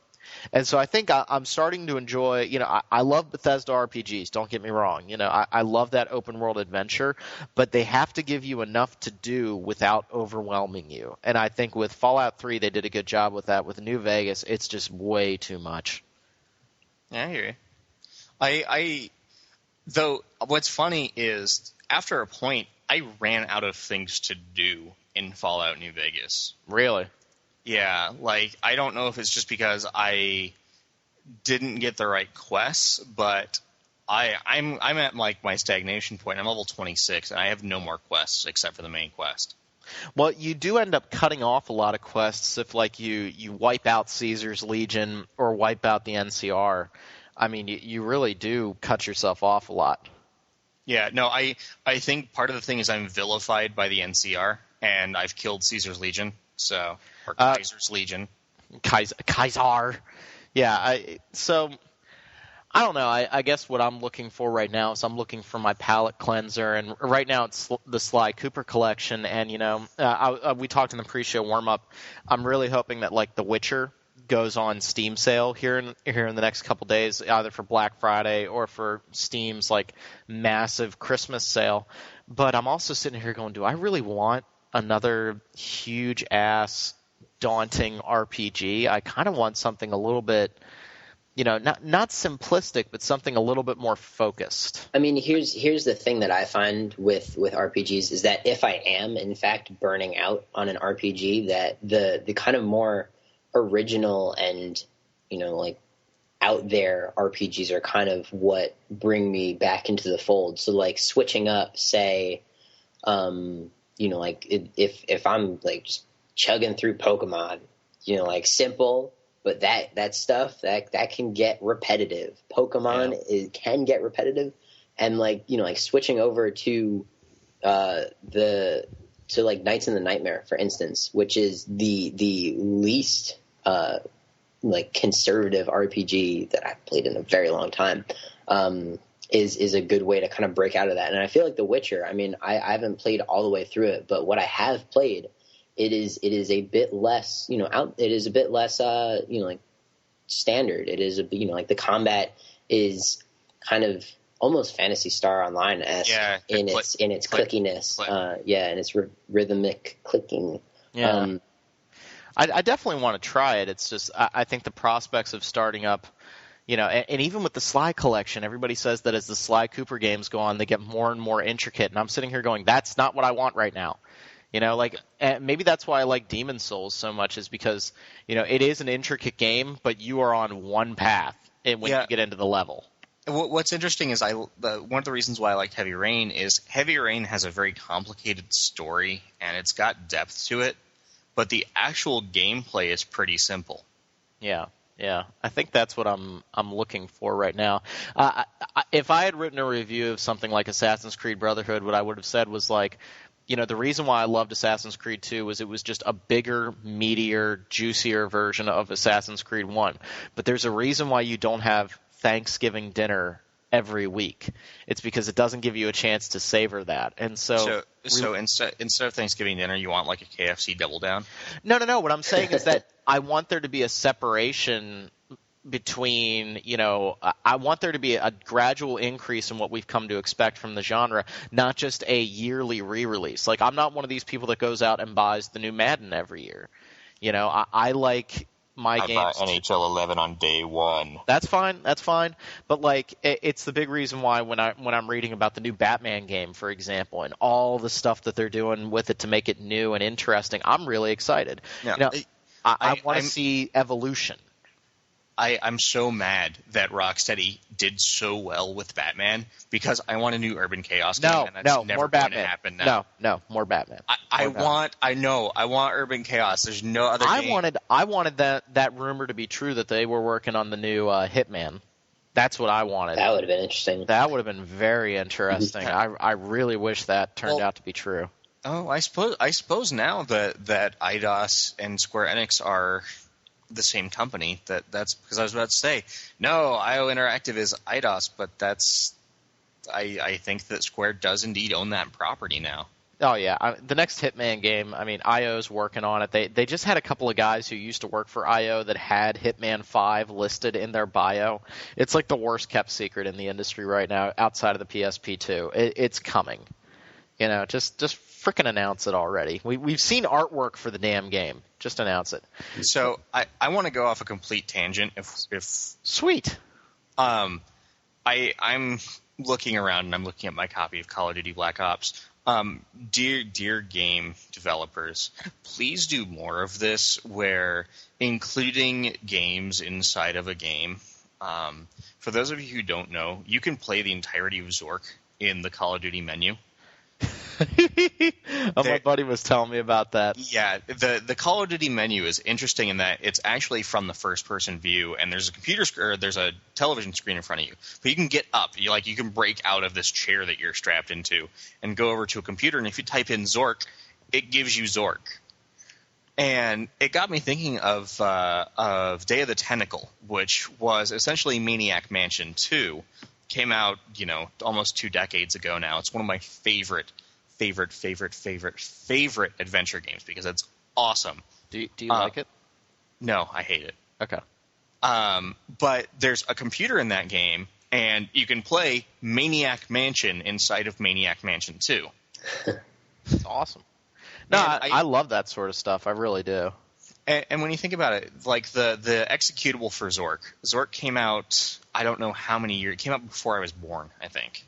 And so I think I'm starting to enjoy, I love Bethesda RPGs, don't get me wrong. I love that open world adventure, but they have to give you enough to do without overwhelming you. And I think with Fallout 3, they did a good job with that. With New Vegas, it's just way too much. Yeah, I hear you. Though, what's funny is, after a point, I ran out of things to do in Fallout New Vegas. Really? Yeah, like, I don't know if it's just because I didn't get the right quests, but I'm at like my stagnation point. I'm level 26, and I have no more quests except for the main quest. Well, you do end up cutting off a lot of quests if, like, you wipe out Caesar's Legion or wipe out the NCR. I mean, you really do cut yourself off a lot. Yeah, no, I think part of the thing is I'm vilified by the NCR, and I've killed Caesar's Legion, or Kaiser's Legion. Kaiser. Yeah, so I don't know. I guess what I'm looking for right now is I'm looking for my palate cleanser, and right now it's the Sly Cooper collection. And we talked in the pre-show warm-up. I'm really hoping that like The Witcher goes on Steam sale here in the next couple days, either for Black Friday or for Steam's like massive Christmas sale. But I'm also sitting here going, do I really want another huge ass daunting RPG? I kind of want something a little bit, not simplistic, but something a little bit more focused. I mean, here's the thing that I find with RPGs is that if I am in fact burning out on an RPG, that the kind of more original and like out there RPGs are kind of what bring me back into the fold. So like switching up, say, like if I'm like just chugging through Pokemon, like simple. But that stuff that can get repetitive. Pokemon can get repetitive, and like switching over to like Knights in the Nightmare, for instance, which is the least like conservative RPG that I've played in a very long time, is a good way to kind of break out of that. And I feel like The Witcher. I mean, I haven't played all the way through it, but what I have played. It is a bit less, it is a bit less, like standard. It is like the combat is kind of almost Phantasy Star Online-esque in its clickiness. And its rhythmic clicking. Yeah. I definitely want to try it. It's just, I think the prospects of starting up, and even with the Sly collection, everybody says that as the Sly Cooper games go on, they get more and more intricate. And I'm sitting here going, that's not what I want right now. Maybe that's why I like Demon's Souls so much, is because, it is an intricate game, but you are on one path when you get into the level. What's interesting is one of the reasons why I liked Heavy Rain is Heavy Rain has a very complicated story, and it's got depth to it, but the actual gameplay is pretty simple. Yeah. Yeah, I think that's what I'm looking for right now. If I had written a review of something like Assassin's Creed Brotherhood, what I would have said was like, the reason why I loved Assassin's Creed 2 was it was just a bigger, meatier, juicier version of Assassin's Creed 1. But there's a reason why you don't have Thanksgiving dinner every week. It's because it doesn't give you a chance to savor that. And so instead of Thanksgiving dinner, you want like a KFC Double Down? No. What I'm saying is that I want there to be a separation between, I want there to be a gradual increase in what we've come to expect from the genre, not just a yearly re-release. Like, I'm not one of these people that goes out and buys the new Madden every year. I like my games. I buy NHL 11 on day one. That's fine. But like, it's the big reason why when I'm reading about the new Batman game, for example, and all the stuff that they're doing with it to make it new and interesting, I'm really excited. Yeah. I want to see evolution. I'm so mad that Rocksteady did so well with Batman because I want a new Urban Chaos game, and that's never more going Batman. to happen now. No, more Batman. I want Urban Chaos. There's no other game. I wanted that rumor to be true that they were working on the new Hitman. That's what I wanted. That would have been interesting. That would have been very interesting. I really wish that turned out to be true. Oh, I suppose now that IDOS and Square Enix are the same company. That's because I was about to say no. IO Interactive is IDOS, but I think that Square does indeed own that property now. Oh yeah, the next Hitman game. I mean, IO's working on it. They just had a couple of guys who used to work for IO that had Hitman 5 listed in their bio. It's like the worst kept secret in the industry right now, outside of the PSP2. It's coming. Just frickin' announce it already. We've seen artwork for the damn game. Just announce it. So I want to go off a complete tangent. If sweet. I'm looking around and I'm looking at my copy of Call of Duty Black Ops. Dear game developers, please do more of this, where including games inside of a game. For those of you who don't know, you can play the entirety of Zork in the Call of Duty menu. My buddy was telling me about that. Yeah, the Call of Duty menu is interesting in that it's actually from the first-person view, and there's a there's a television screen in front of you. But you can get up, you can break out of this chair that you're strapped into, and go over to a computer. And if you type in Zork, it gives you Zork. And it got me thinking of Day of the Tentacle, which was essentially Maniac Mansion 2. Came out, almost 2 decades ago now. It's one of my favorite adventure games because it's awesome. Do you like it? No, I hate it. Okay. But there's a computer in that game, and you can play Maniac Mansion inside of Maniac Mansion 2. It's awesome. No, I love that sort of stuff. I really do. And when you think about it, like the executable for Zork came out, I don't know how many years. It came out before I was born, I think.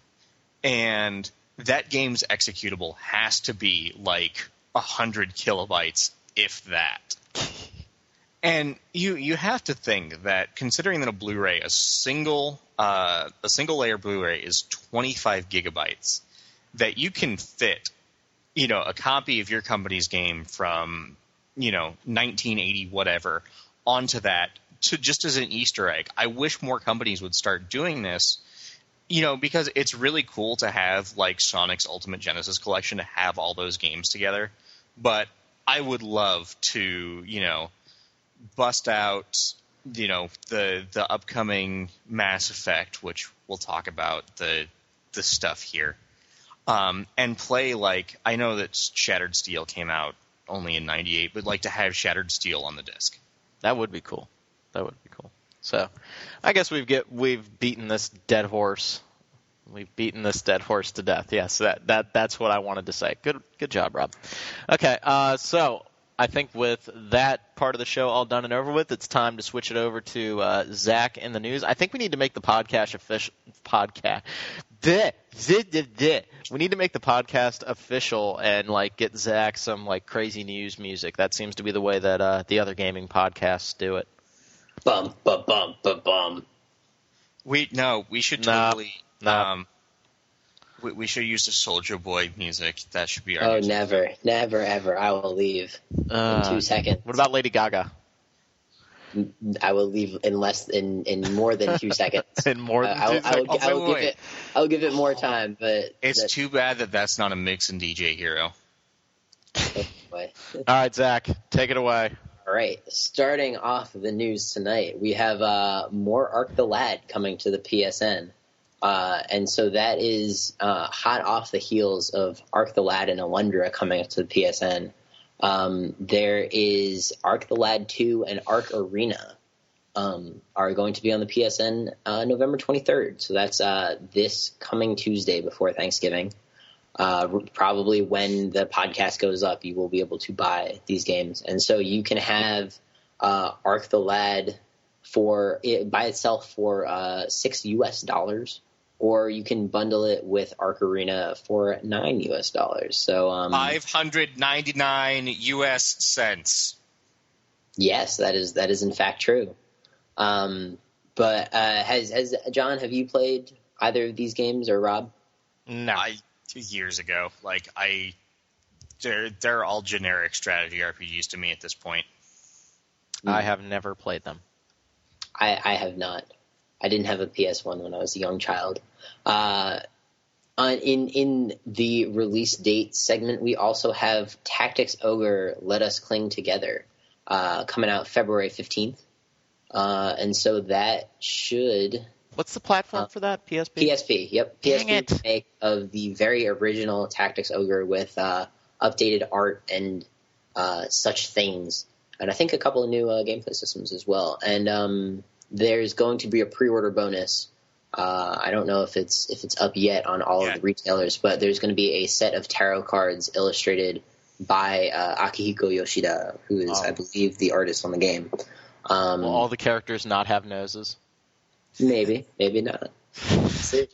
And that game's executable has to be like 100 kilobytes, if that. And you have to think that, considering that a Blu-ray, a single layer Blu-ray is 25 gigabytes, that you can fit, a copy of your company's game from, 1980 whatever onto that to just as an Easter egg. I wish more companies would start doing this. Because it's really cool to have, like, Sonic's Ultimate Genesis Collection, to have all those games together. But I would love to, bust out, the upcoming Mass Effect, which we'll talk about the stuff here, and play, like, I know that Shattered Steel came out only in 98, but like to have Shattered Steel on the disc. That would be cool. So, I guess we've beaten this dead horse. We've beaten this dead horse to death. Yes, that's what I wanted to say. Good job, Rob. Okay, so I think with that part of the show all done and over with, it's time to switch it over to Zach in the news. I think we need to make the podcast official. We need to make the podcast official and get Zach some crazy news music. That seems to be the way that the other gaming podcasts do it. Bum, ba, bum, ba, bum. We should totally. No. We should use the Soulja Boy music. That should be our. Music. Never, ever. I will leave in 2 seconds. What about Lady Gaga? I will leave in more than 2 seconds. In more than 2 seconds. I'll give it more time, but it's too bad that's not a mix and DJ Hero. Oh, boy. All right, Zach, take it away. All right, starting off the news tonight, we have more Ark the Lad coming to the PSN. And so that is hot off the heels of Ark the Lad and Alundra coming to the PSN. There is Ark the Lad 2 and Ark Arena are going to be on the PSN November 23rd. So that's this coming Tuesday before Thanksgiving. Probably when the podcast goes up, you will be able to buy these games. And so you can have Ark the Lad by itself for $6 US, or you can bundle it with Ark Arena for $9 US. So 599 US cents. Yes, that is in fact true. But has John, have you played either of these games, or Rob? No. Years ago. They're all generic strategy RPGs to me at this point. I have never played them. I have not. I didn't have a PS1 when I was a young child. In the release date segment, we also have Tactics Ogre Let Us Cling Together coming out February 15th. And so that should... What's the platform for that? PSP? PSP, yep. Dang PSP remake of the very original Tactics Ogre with updated art and such things. And I think a couple of new gameplay systems as well. And there's going to be a pre-order bonus. I don't know if it's up yet on all of the retailers, but there's going to be a set of tarot cards illustrated by Akihiko Yoshida, who is, I believe, the artist on the game. Will all the characters not have noses? Maybe not. See.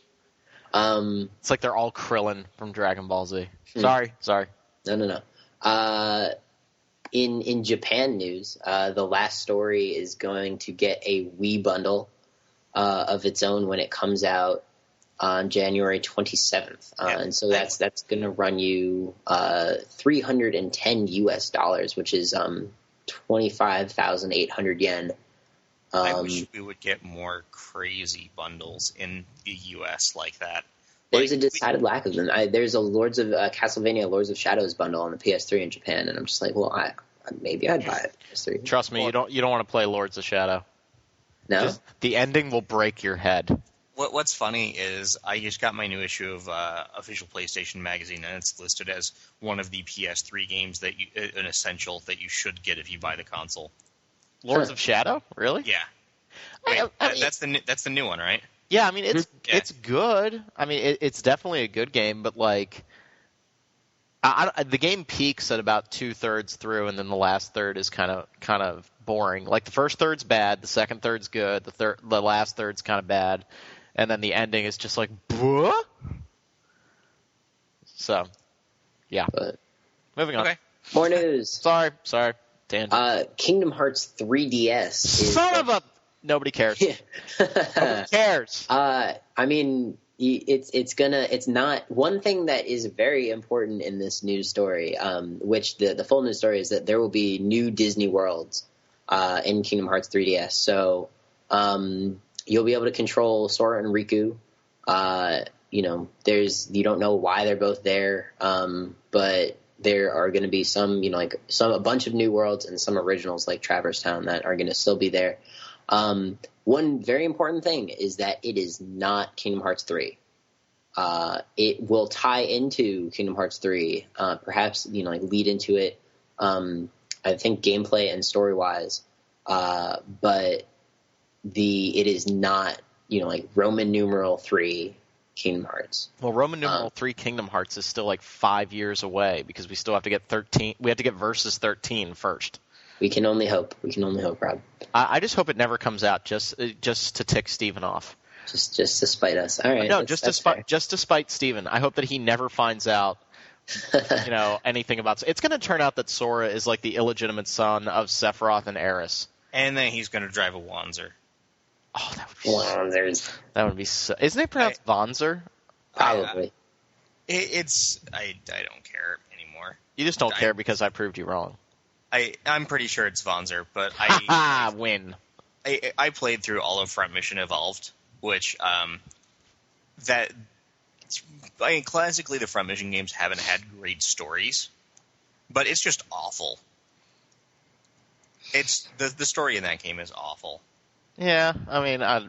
It's like they're all Krillin from Dragon Ball Z. Sorry. No. In Japan news, the last story is going to get a Wii bundle of its own when it comes out on January 27th. And so that's going to run you $310 which is 25,800 yen. I wish we would get more crazy bundles in the U.S. like that. There's a decided lack of them. There's a Castlevania Lords of Shadows bundle on the PS3 in Japan, and I'm just like, well, maybe I'd buy it. PS3. Trust me, you don't want to play Lords of Shadow. No? The ending will break your head. What's funny is I just got my new issue of Official PlayStation Magazine, and it's listed as one of the PS3 games an essential that you should get if you buy the console. Lords of Shadow? Really? Yeah. I mean, that's the new one, right? Yeah, I mean it's good. I mean it's definitely a good game, but like the game peaks at about 2/3 through, and then the last third is kind of boring. Like the first third's bad, the second third's good, the last third's kind of bad, and then the ending is just like, buh? So, yeah. But, moving on. Okay. More news. Sorry. Tangent. Kingdom Hearts 3DS. Son of a. Nobody cares. Nobody cares. I mean, it's not one thing that is very important in this news story. Which the full news story is that there will be new Disney worlds in Kingdom Hearts 3DS. So you'll be able to control Sora and Riku. You don't know why they're both there, but there are going to be a bunch of new worlds and some originals like Traverse Town that are going to still be there. One very important thing is that it is not Kingdom Hearts 3. It will tie into Kingdom Hearts 3, perhaps, lead into it, I think gameplay and story-wise, but it is not, Roman numeral 3 Kingdom Hearts. Well, Roman numeral 3 Kingdom Hearts is still like 5 years away because we still have to get 13. We have to get Versus 13 first. We can only hope, Rob. I just hope it never comes out, just to tick Steven off. Just to spite us. All right. No, just to spite Steven. I hope that he never finds out, anything about. It's going to turn out that Sora is like the illegitimate son of Sephiroth and Aerith. And then he's going to drive a Wanzer. Oh, that would be so. Isn't it pronounced Vonzer? Probably. I don't care anymore. You just don't care because I proved you wrong. I'm pretty sure it's Vonzer, but win. I played through all of Front Mission Evolved, which classically the Front Mission games haven't had great stories, but it's just awful. It's the story in that game is awful. Yeah, I mean, I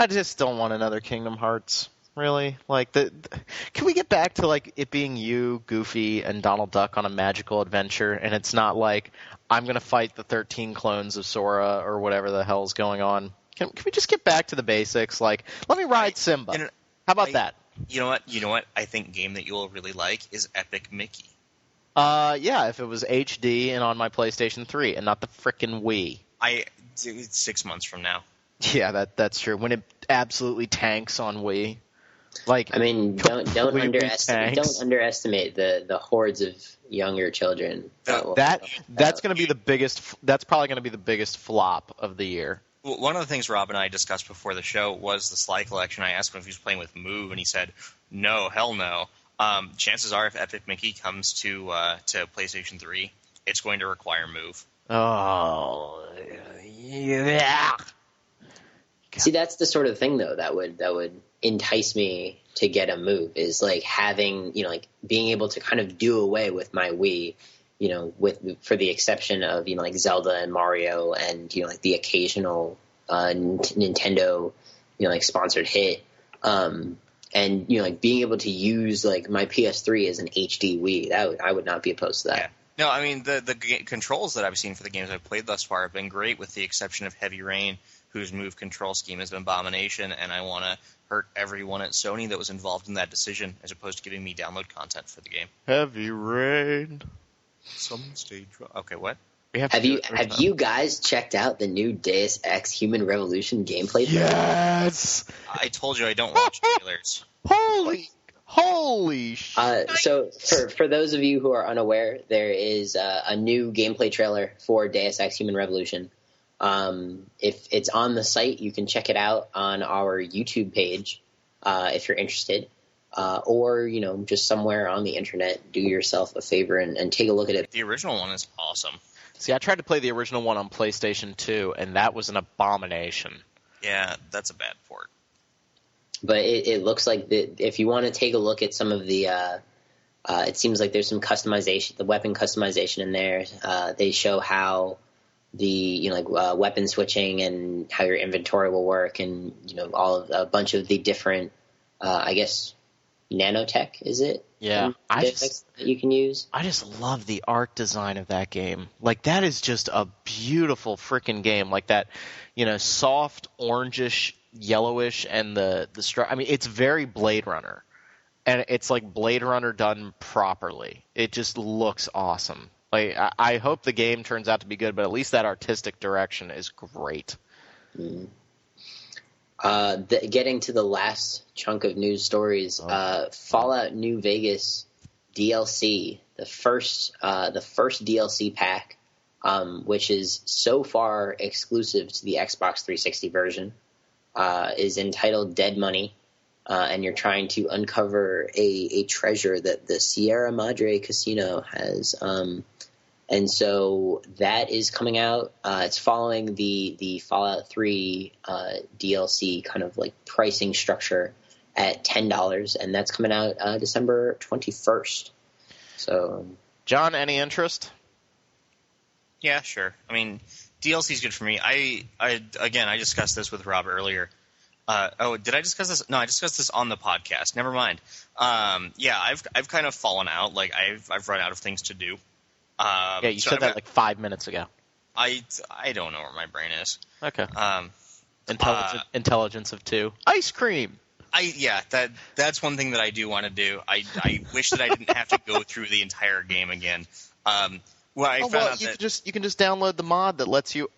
just don't want another Kingdom Hearts. Really? Like, can we get back to, like, it being you, Goofy, and Donald Duck on a magical adventure, and it's not like, I'm going to fight the 13 clones of Sora or whatever the hell's going on? Can we just get back to the basics? Like, let me ride Simba. How about that? You know what? I think game that you'll really like is Epic Mickey. Yeah, if it was HD and on my PlayStation 3 and not the frickin' Wii. It's 6 months from now. Yeah, that's true. When it absolutely tanks on Wii. Like, I mean, don't underestimate the hordes of younger children. That's going to be the biggest. That's probably going to be the biggest flop of the year. One of the things Rob and I discussed before the show was the Sly Collection. I asked him if he was playing with Move, and he said, "No, hell no." Chances are, if Epic Mickey comes to PlayStation 3, it's going to require Move. Oh, yeah. See, that's the sort of thing though that would entice me to get a Move, is like having, like being able to kind of do away with my Wii, for the exception of, like Zelda and Mario and, like the occasional Nintendo, like sponsored hit. And, like being able to use like my PS3 as an HD Wii, I would not be opposed to that. Yeah. No, I mean, the controls that I've seen for the games I've played thus far have been great, with the exception of Heavy Rain, whose move control scheme is an abomination, and I want to hurt everyone at Sony that was involved in that decision, as opposed to giving me download content for the game. Heavy Rain. Some stage. Okay, what? Have you guys checked out the new Deus Ex Human Revolution gameplay? Yes. I told you I don't watch trailers. Holy shit. So for those of you who are unaware, there is a new gameplay trailer for Deus Ex Human Revolution. If it's on the site, you can check it out on our YouTube page if you're interested. Or, just somewhere on the internet, do yourself a favor and take a look at it. The original one is awesome. See, I tried to play the original one on PlayStation 2, and that was an abomination. Yeah, that's a bad port. But it looks like if you want to take a look at some of the it seems like there's some customization, the weapon customization in there. They show how the weapon switching and how your inventory will work, and a bunch of the different I guess nanotech, is it? Yeah, that you can use. I just love the art design of that game. Like, that is just a beautiful freaking game. Like that, soft orangish, yellowish, and the I mean, it's very Blade Runner, and it's like Blade Runner done properly. It just looks awesome. Like, I hope the game turns out to be good, but at least that artistic direction is great. Mm. Getting to the last chunk of news stories, Fallout New Vegas DLC, the first DLC pack, which is so far exclusive to the Xbox 360 version, is entitled Dead Money, and you're trying to uncover a treasure that the Sierra Madre Casino has. And so that is coming out. It's following the Fallout 3 DLC kind of like pricing structure at $10, and that's coming out December 21st. So, John, any interest? Yeah, sure. I mean, DLC is good for me. I discussed this with Rob earlier. Did I discuss this? No, I discussed this on the podcast. Never mind. Yeah, I've kind of fallen out. Like I've run out of things to do. Yeah, you said that like 5 minutes ago. I don't know where my brain is. Okay. Intelligence of 2. Ice cream. That's one thing that I do want to do. I wish that I didn't have to go through the entire game again. You can just download the mod that lets you.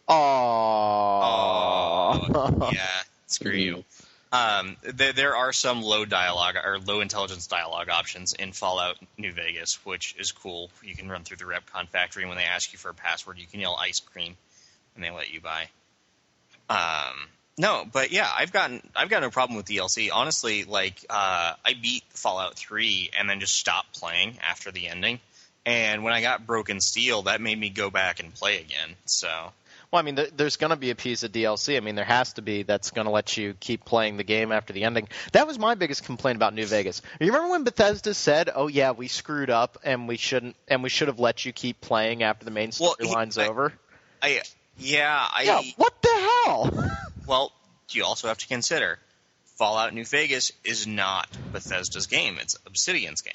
Yeah, screw you. There are some low dialogue or low intelligence dialogue options in Fallout New Vegas, which is cool. You can run through the Repcon factory, and when they ask you for a password, you can yell ice cream, and they let you buy. No, but yeah, I've got no problem with DLC. Honestly, I beat Fallout 3 and then just stopped playing after the ending. And when I got Broken Steel, that made me go back and play again. So. Well, I mean, there's going to be a piece of DLC. I mean, there has to be that's going to let you keep playing the game after the ending. That was my biggest complaint about New Vegas. You remember when Bethesda said, "Oh yeah, we screwed up and we should have let you keep playing after the main storyline's over"? Yeah, what the hell? Well, you also have to consider Fallout New Vegas is not Bethesda's game; it's Obsidian's game.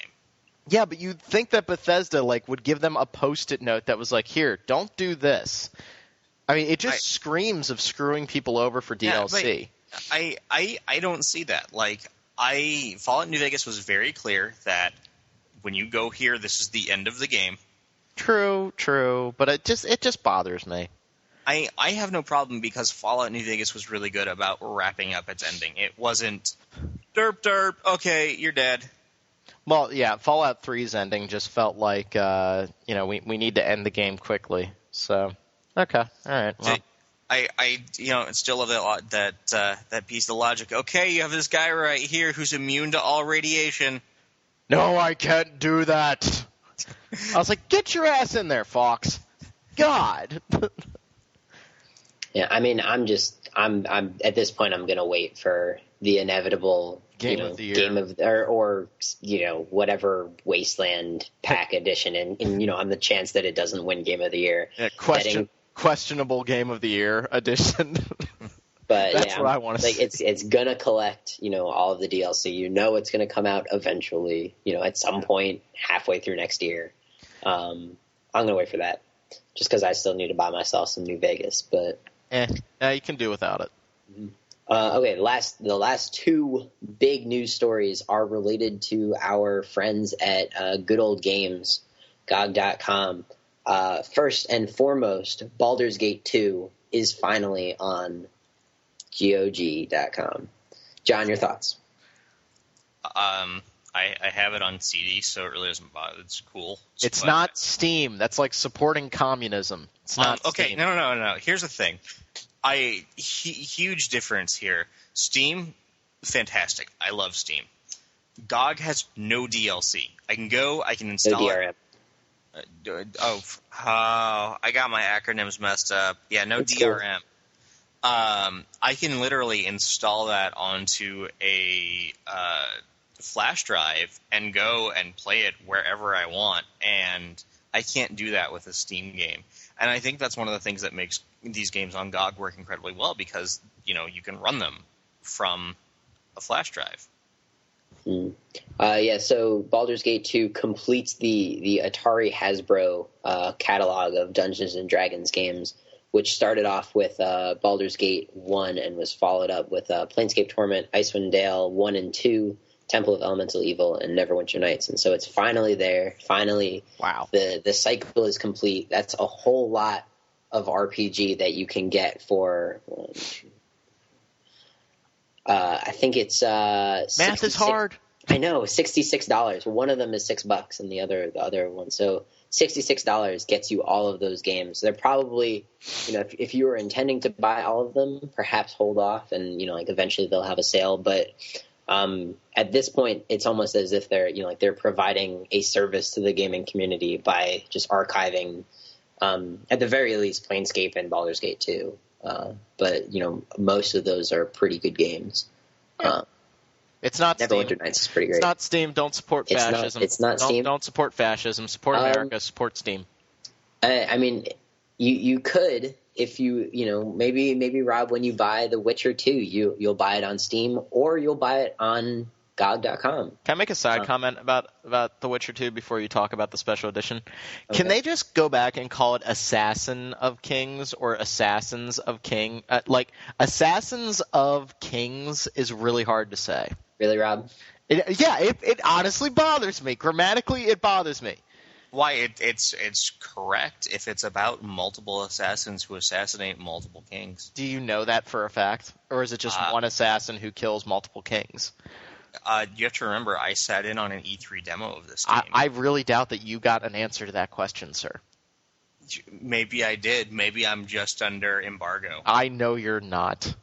Yeah, but you'd think that Bethesda would give them a Post-it note that was like, "Here, don't do this." I mean, it just screams of screwing people over for DLC. Yeah, I don't see that. Fallout New Vegas was very clear that when you go here, this is the end of the game. True, but it just bothers me. I have no problem because Fallout New Vegas was really good about wrapping up its ending. It wasn't derp, okay, you're dead. Well, yeah, Fallout 3's ending just felt like we need to end the game quickly. So. Okay. All right. Well. I still love that piece of logic. Okay, you have this guy right here who's immune to all radiation. No, I can't do that. I was like, get your ass in there, Fox. God. Yeah, I mean, I'm at this point, I'm gonna wait for the inevitable game of the year, or whatever Wasteland Pack edition, and on the chance that it doesn't win Game of the Year. Yeah, questionable Game of the Year edition. But that's what I want to see. It's gonna collect, all of the DLC. It's gonna come out eventually, at some point halfway through next year. I'm gonna wait for that, just because I still need to buy myself some New Vegas. But you can do without it. Okay, the last two big news stories are related to our friends at Good Old Games, GOG.com. First and foremost, Baldur's Gate 2 is finally on GOG.com. John, your thoughts? I have it on CD, so it really doesn't bother. It's cool. It's not Steam. That's like supporting communism. It's not okay, Steam. No. Here's the thing. Huge difference here. Steam, fantastic. I love Steam. GOG has no DLC. I can install DRM. I got my acronyms messed up. Yeah, no That's DRM. Cool. I can literally install that onto a flash drive and go and play it wherever I want, and I can't do that with a Steam game. And I think that's one of the things that makes these games on GOG work incredibly well, because you can run them from a flash drive. So Baldur's Gate 2 completes the Atari Hasbro catalog of Dungeons & Dragons games, which started off with Baldur's Gate 1 and was followed up with Planescape Torment, Icewind Dale 1 and 2, Temple of Elemental Evil, and Neverwinter Nights. And so it's finally there. Finally, wow. The cycle is complete. That's a whole lot of RPG that you can get for I think it's math is hard. I know, $66. One of them is $6, and the other one. So $66 gets you all of those games. They're probably, if you were intending to buy all of them, perhaps hold off, and eventually they'll have a sale. But at this point, it's almost as if they're they're providing a service to the gaming community by just archiving, at the very least, Planescape and Baldur's Gate 2. But most of those are pretty good games. It's not Steam. Neverwinter Nights is pretty great. It's not Steam. Don't support fascism. It's not Steam. Don't support fascism. Support America. Support Steam. I mean, you could, if maybe Rob, when you buy The Witcher 2, you'll buy it on Steam, or you'll buy it on GOG.com. Can I make a side comment about The Witcher 2 before you talk about the special edition? Okay. Can they just go back and call it Assassin of Kings or Assassins of King? Assassins of Kings is really hard to say. Really, Rob? It honestly bothers me. Grammatically, it bothers me. Why? It's correct if it's about multiple assassins who assassinate multiple kings. Do you know that for a fact? Or is it just one assassin who kills multiple kings? You have to remember, I sat in on an E3 demo of this game. I really doubt that you got an answer to that question, sir. Maybe I did. Maybe I'm just under embargo. I know you're not.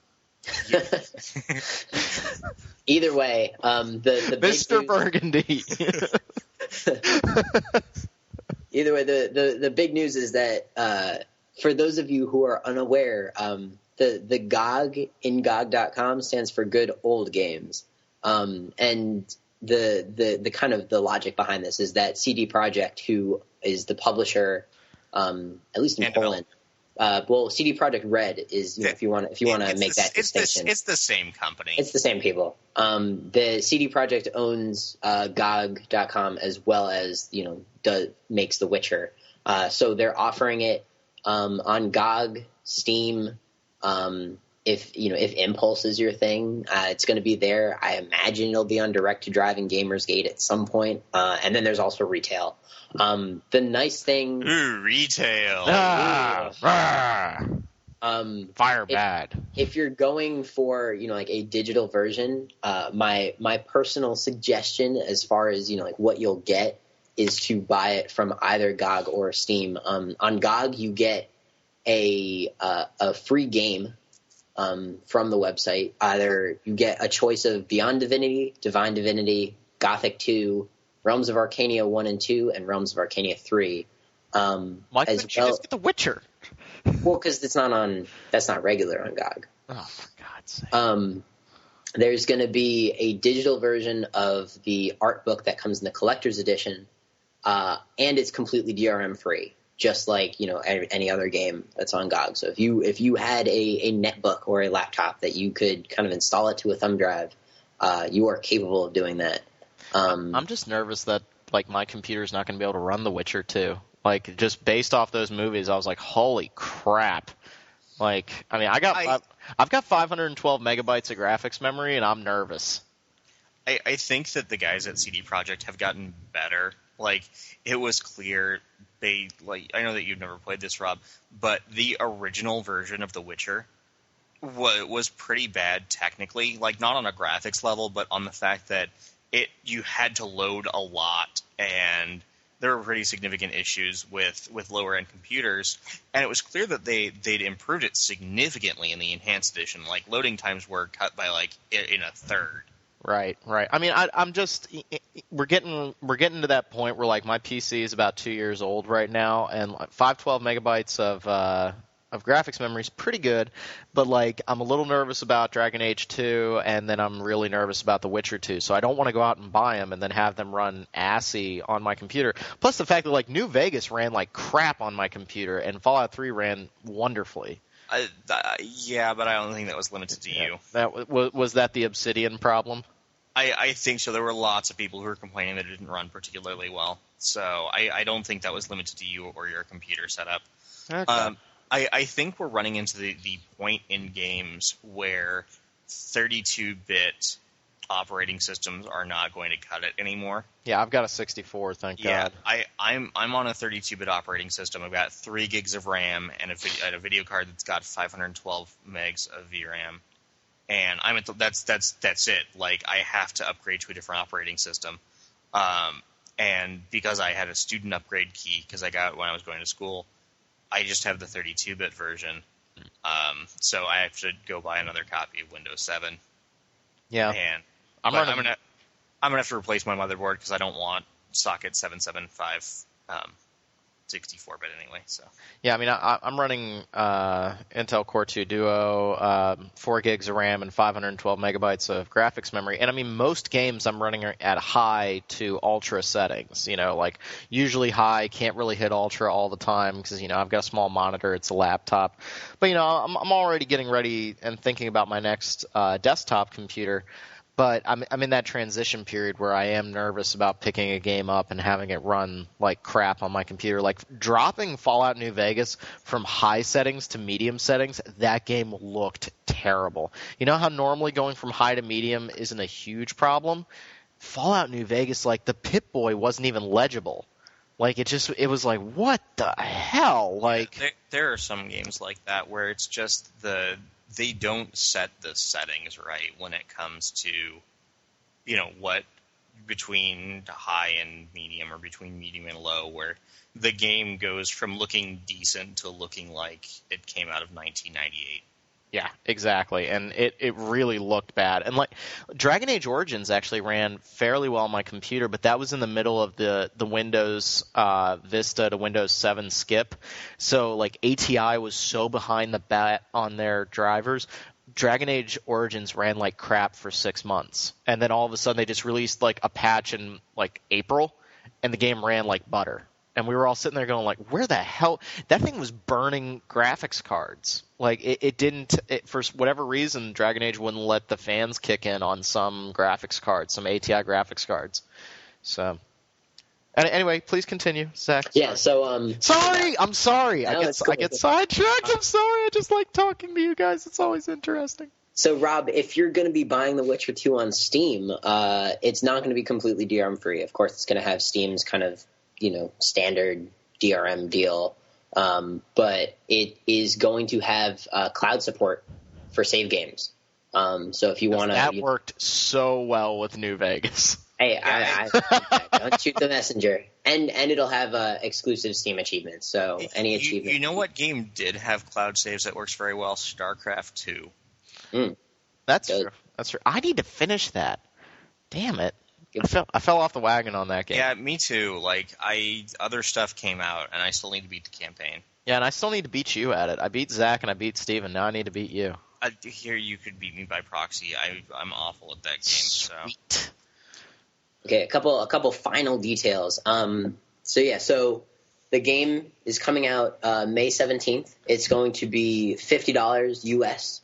Either way, the Mr. Burgundy. Either way, the big news is that for those of you who are unaware, the GOG in GOG.com stands for Good Old Games, and the kind of the logic behind this is that CD Projekt, who is the publisher, at least in Poland. CD Projekt Red is, if you want to make that distinction. It's the same company. It's the same people. The CD Projekt owns GOG.com as well as makes The Witcher. So they're offering it on GOG, Steam. If Impulse is your thing, it's going to be there. I imagine it'll be on Direct to Drive and Gamersgate at some point. And then there's also retail. The nice thing, retail. Fire bad. If you're going for a digital version, my personal suggestion as far as what you'll get is to buy it from either GOG or Steam. On GOG, you get a free game from the website. Either you get a choice of Beyond Divinity, Divine Divinity, Gothic 2, Realms of Arcania 1 and 2, and Realms of Arcania 3. Why couldn't you just get The Witcher? Well, because that's not regular on GOG. Oh, for God's sake. There's going to be a digital version of the art book that comes in the collector's edition, and it's completely DRM free, just like any other game that's on GOG. So if you had a netbook or a laptop that you could kind of install it to a thumb drive, you are capable of doing that. I'm just nervous that my computer's not going to be able to run The Witcher 2. Just based off those movies, I was like, holy crap. I've got 512 megabytes of graphics memory, and I'm nervous. I think that the guys at CD Projekt have gotten better Like, it was clear I know that you've never played this, Rob, but the original version of The Witcher was pretty bad technically, like not on a graphics level, but on the fact that you had to load a lot, and there were pretty significant issues with lower end computers, and it was clear that they'd improved it significantly in the enhanced edition. Like, loading times were cut by like in a third. Right. I mean, I'm just we're getting to that point where like my PC is about 2 years old right now, and 512 megabytes of graphics memory is pretty good, but like I'm a little nervous about Dragon Age 2, and then I'm really nervous about The Witcher 2, so I don't want to go out and buy them and then have them run assy on my computer. Plus the fact that like New Vegas ran like crap on my computer, and Fallout 3 ran wonderfully. Yeah, but I don't think that was limited to you. That was that the Obsidian problem? I think so. There were lots of people who were complaining that it didn't run particularly well. So I don't think that was limited to you or your computer setup. Okay. I think we're running into the point in games where 32-bit operating systems are not going to cut it anymore. Yeah, I've got a 64, thank God. I'm on a 32-bit operating system. I've got 3 gigs of RAM and a video card that's got 512 megs of VRAM. And that's it. Like, I have to upgrade to a different operating system. And because I had a student upgrade key, because I got it when I was going to school, I just have the 32-bit version. So I have to go buy another copy of Windows 7. Yeah. And I'm gonna have to replace my motherboard because I don't want socket 775 64-bit anyway. So yeah, I mean I'm running Intel Core 2 Duo, 4 gigs of RAM and 512 megabytes of graphics memory, and I mean most games I'm running at high to ultra settings. You know, like usually high, can't really hit ultra all the time because I've got a small monitor, it's a laptop, but I'm already getting ready and thinking about my next desktop computer. But I'm in that transition period where I am nervous about picking a game up and having it run like crap on my computer. Like dropping Fallout New Vegas from high settings to medium settings, that game looked terrible. You know how normally going from high to medium isn't a huge problem? Fallout New Vegas, like the Pip-Boy wasn't even legible. Like it was like, what the hell? Like there are some games like that where it's just they don't set the settings right when it comes to, what between high and medium or between medium and low, where the game goes from looking decent to looking like it came out of 1998. Yeah, exactly. And it really looked bad. And like Dragon Age Origins actually ran fairly well on my computer, but that was in the middle of the Windows Vista to Windows 7 skip. So like ATI was so behind the bat on their drivers. Dragon Age Origins ran like crap for 6 months. And then all of a sudden they just released like a patch in like April, and the game ran like butter. And we were all sitting there going like, where the hell? That thing was burning graphics cards. Like for whatever reason, Dragon Age wouldn't let the fans kick in on some graphics cards, some ATI graphics cards. So anyway, please continue, Zach. Yeah. So I'm sorry. No, I get sidetracked. I'm sorry. I just like talking to you guys. It's always interesting. So, Rob, if you're going to be buying The Witcher 2 on Steam, it's not going to be completely DRM free. Of course, it's going to have Steam's kind of standard DRM deal, but it is going to have cloud support for save games. So if you want to, that worked so well with New Vegas. Hey, I don't shoot the messenger, and it'll have exclusive Steam achievements. So any achievement, you know what game did have cloud saves that works very well? StarCraft 2. That's true. That's true. I need to finish that. Damn it. I fell off the wagon on that game. Yeah, me too. Like, other stuff came out, and I still need to beat the campaign. Yeah, and I still need to beat you at it. I beat Zach and I beat Steven. Now I need to beat you. Here, you could beat me by proxy. I'm awful at that game. Sweet. So. Okay, a couple final details. So the game is coming out May 17th. It's going to be $50 US.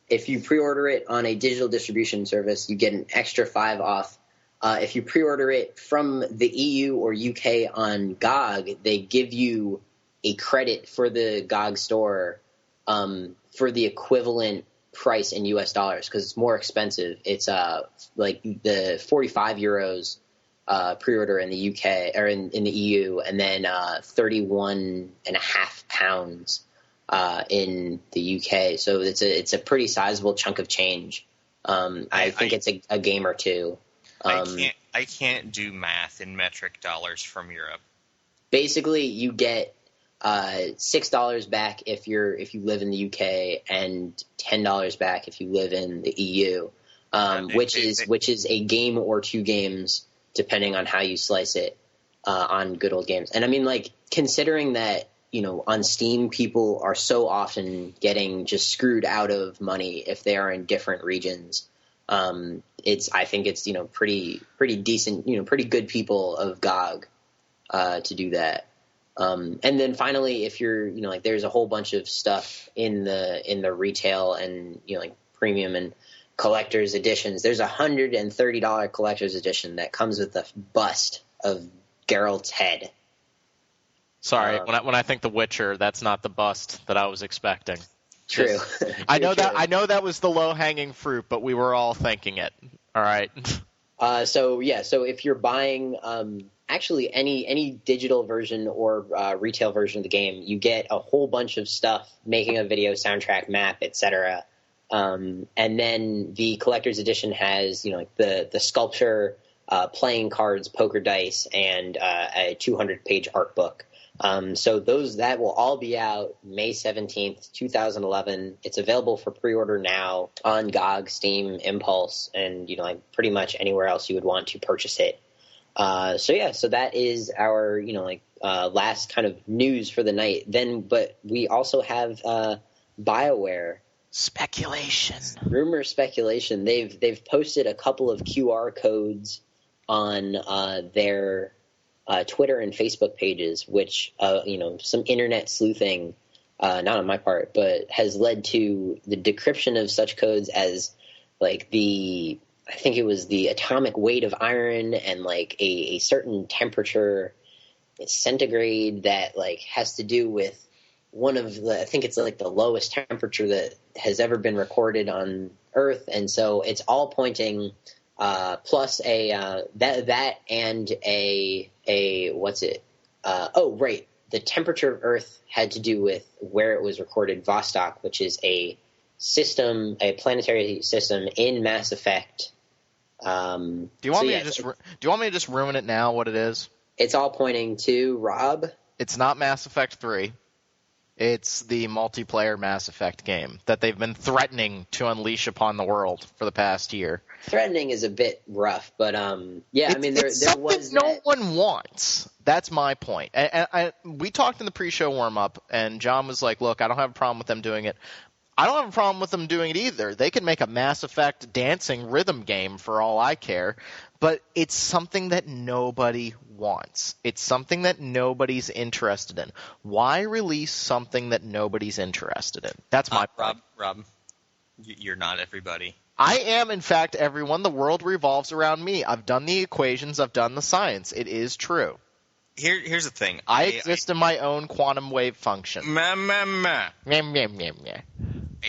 If you pre-order it on a digital distribution service, you get an extra 5 off. If you pre-order it from the EU or UK on GOG, they give you a credit for the GOG store for the equivalent price in US dollars because it's more expensive. It's like the 45 euros pre-order in the UK or in the EU, and then 31.5 pounds in the UK. So it's a pretty sizable chunk of change. I think it's a game or two. I can't do math in metric dollars from Europe. Basically, you get $6 back if you live in the UK, and $10 back if you live in the EU, which is a game or two games depending on how you slice it on Good Old Games. And I mean, like, considering that, you know, on Steam people are so often getting just screwed out of money if they are in different regions. I think it's, you know, pretty decent, you know, pretty good people of GOG to do that. And then finally, if you're, you know, like, there's a whole bunch of stuff in the retail and, you know, like, premium and collector's editions. There's a $130 collector's edition that comes with a bust of Geralt's head. Sorry, when I think The Witcher, that's not the bust that I was expecting. True. I know that was the low-hanging fruit, but we were all thinking it. All right. So if you're buying actually any digital version or retail version of the game, you get a whole bunch of stuff, making a video, soundtrack, map, etc. And then the collector's edition has, you know, like the sculpture, playing cards, poker dice, and a 200-page art book. So that will all be out May 17th, 2011. It's available for pre-order now on GOG, Steam, Impulse, and, you know, like, pretty much anywhere else you would want to purchase it. So that is our, you know, like, last kind of news for the night. But we also have BioWare. Rumor speculation. They've posted a couple of QR codes on their Twitter and Facebook pages, which, you know, some internet sleuthing, not on my part, but has led to the decryption of such codes as, like, I think it was the atomic weight of iron and, like, a certain temperature centigrade that, like, has to do with one of the, I think it's like the lowest temperature that has ever been recorded on Earth. And so it's all pointing, plus that and what's it? Right. The temperature of Earth had to do with where it was recorded, Vostok, which is a planetary system in Mass Effect. Do you want me to just ruin it now? What it is? It's all pointing to Rob. It's not Mass Effect 3. It's the multiplayer Mass Effect game that they've been threatening to unleash upon the world for the past year. Threatening is a bit rough, but yeah, I mean, there was no one wants. That's my point. And we talked in the pre-show warm-up, and John was like, "Look, I don't have a problem with them doing it. I don't have a problem with them doing it either. They can make a Mass Effect dancing rhythm game for all I care." But it's something that nobody wants. It's something that nobody's interested in. Why release something that nobody's interested in? That's my point. Rob, you're not everybody. I am, in fact, everyone. The world revolves around me. I've done the equations. I've done the science. It is true. Here's the thing. I exist in my own quantum wave function. I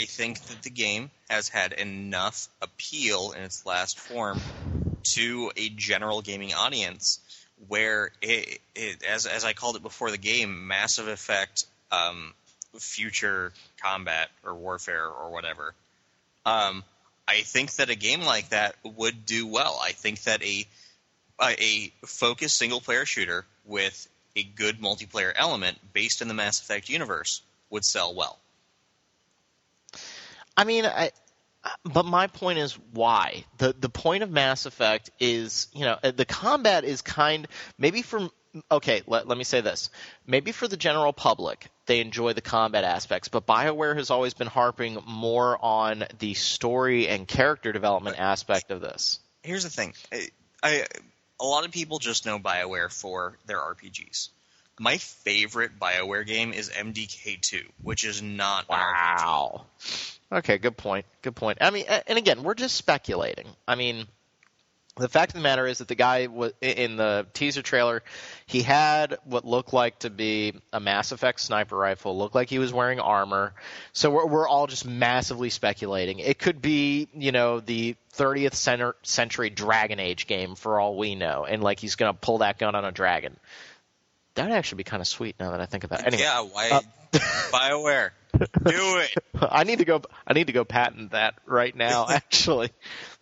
think that the game has had enough appeal in its last form to a general gaming audience where it as I called it before the game, Massive Effect future combat or warfare or whatever. I think that a game like that would do well. I think that a focused single-player shooter with a good multiplayer element based in the Mass Effect universe would sell well. I mean, but my point is why? The point of Mass Effect is, you know, the combat is maybe for let me say this. Maybe for the general public, they enjoy the combat aspects, but BioWare has always been harping more on the story and character development aspect of this. Here's the thing. A lot of people just know BioWare for their RPGs. My favorite BioWare game is MDK2, which is not an RPG. Wow. Okay, good point. I mean, and again, we're just speculating. I mean, The fact of the matter is that the guy in the teaser trailer, he had what looked like to be a Mass Effect sniper rifle. Looked like he was wearing armor. So we're all just massively speculating. It could be, the 30th century Dragon Age game for all we know, and like he's going to pull that gun on a dragon. That would actually be kind of sweet now that I think about it. Anyway, yeah, why BioWare? Do it. I need to go patent that right now. Actually,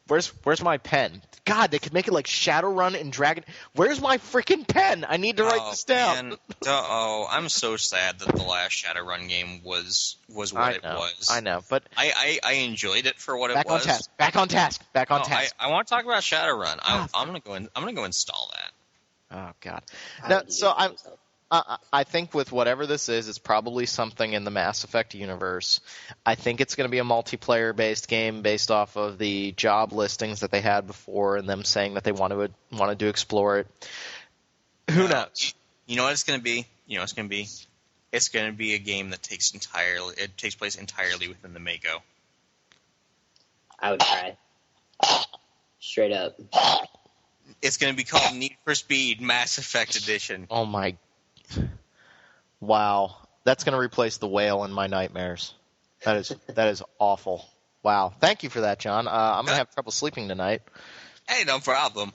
where's my pen? God, they could make it like Shadowrun and Dragon. Where's my freaking pen? I need to write this down. Man. I'm so sad that the last Shadowrun game was what it was. I know, but I enjoyed it for what it was. Back on task. I want to talk about Shadowrun. I'm gonna go install that. Oh God. Now, so I think with whatever this is, it's probably something in the Mass Effect universe. I think it's going to be a multiplayer-based game based off of the job listings that they had before and them saying that they wanted to explore it. Who knows? You know what it's going to be? It's going to be a game that takes place entirely within the Mako. I would try. Straight up. It's going to be called Need for Speed Mass Effect Edition. Oh my. Wow. That's going to replace the whale in my nightmares. That is awful. Wow. Thank you for that, John. I'm going to have trouble sleeping tonight. Hey, no problem.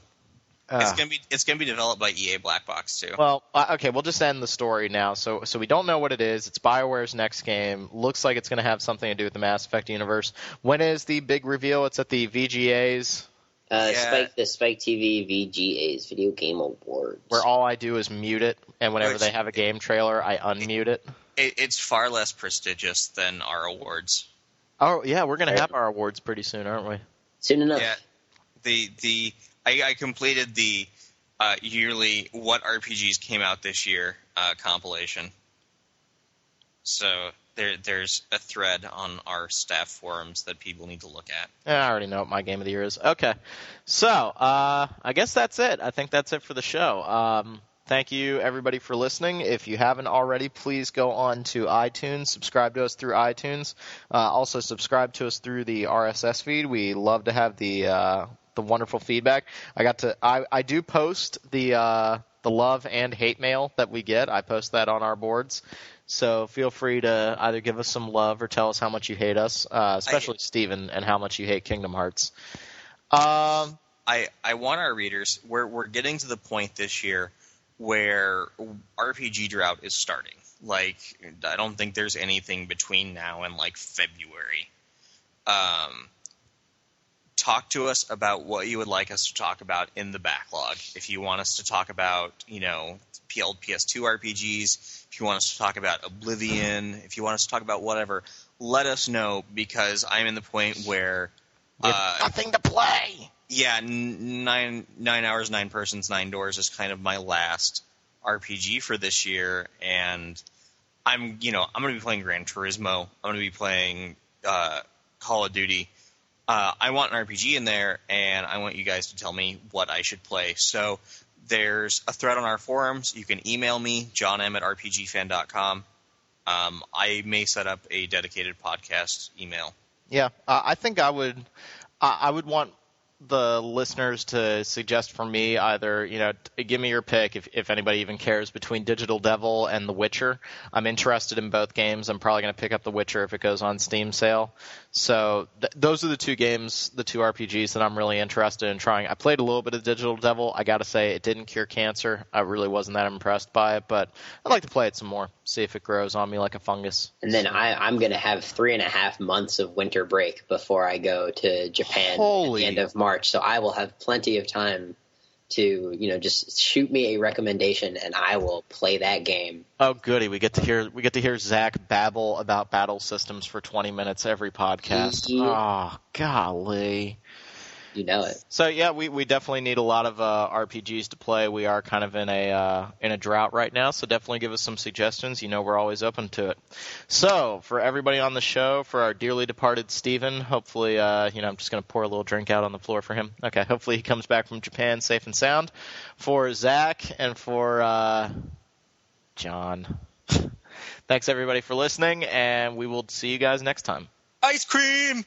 It's gonna be developed by EA Black Box too. Well, okay, we'll just end the story now. So we don't know what it is. It's BioWare's next game. Looks like it's going to have something to do with the Mass Effect universe. When is the big reveal? It's at the VGAs. The Spike TV VGAs, Video Game Awards. Where all I do is mute it, and whenever they have a game trailer, I unmute it. It's far less prestigious than our awards. Oh, yeah, we're going to have our awards pretty soon, aren't we? Soon enough. Yeah. I completed the yearly What RPGs Came Out This Year compilation. So there's a thread on our staff forums that people need to look at. Yeah, I already know what my game of the year is. Okay. So I guess that's it. I think that's it for the show. Thank you, everybody, for listening. If you haven't already, please go on to iTunes, subscribe to us through iTunes. Also, subscribe to us through the RSS feed. We love to have the wonderful feedback. I do post the love and hate mail that we get. I post that on our boards. So feel free to either give us some love or tell us how much you hate us, especially Steven, and how much you hate Kingdom Hearts. I want our readers. We're getting to the point this year where RPG drought is starting. Like, I don't think there's anything between now and like February. Talk to us about what you would like us to talk about in the backlog. If you want us to talk about, old PS2 RPGs, if you want us to talk about Oblivion, if you want us to talk about whatever, let us know, because I'm in the point where nothing to play. Yeah, 9 hours, 9 persons, 9 doors is kind of my last RPG for this year, and I'm going to be playing Gran Turismo. I'm going to be playing Call of Duty. I want an RPG in there, and I want you guys to tell me what I should play. So there's a thread on our forums. You can email me, johnm@rpgfan.com. I may set up a dedicated podcast email. Yeah, I think I would want the listeners to suggest for me either, give me your pick if anybody even cares, between Digital Devil and The Witcher. I'm interested in both games. I'm probably going to pick up The Witcher if it goes on Steam sale. So those are the two games, the two RPGs that I'm really interested in trying. I played a little bit of Digital Devil. I got to say, it didn't cure cancer. I really wasn't that impressed by it, but I'd like to play it some more, see if it grows on me like a fungus. And then I'm going to have 3.5 months of winter break before I go to Japan at the end of March. So I will have plenty of time to, just shoot me a recommendation and I will play that game. Oh, goody. We get to hear Zach babble about battle systems for 20 minutes every podcast. Oh, golly. You know it. So yeah, we definitely need a lot of RPGs to play. We are kind of in a drought right now, so definitely give us some suggestions. We're always open to it. So for everybody on the show, for our dearly departed Steven, hopefully I'm just going to pour a little drink out on the floor for him. Okay, hopefully he comes back from Japan safe and sound. For Zach and for John, thanks everybody for listening, and we will see you guys next time. Ice cream!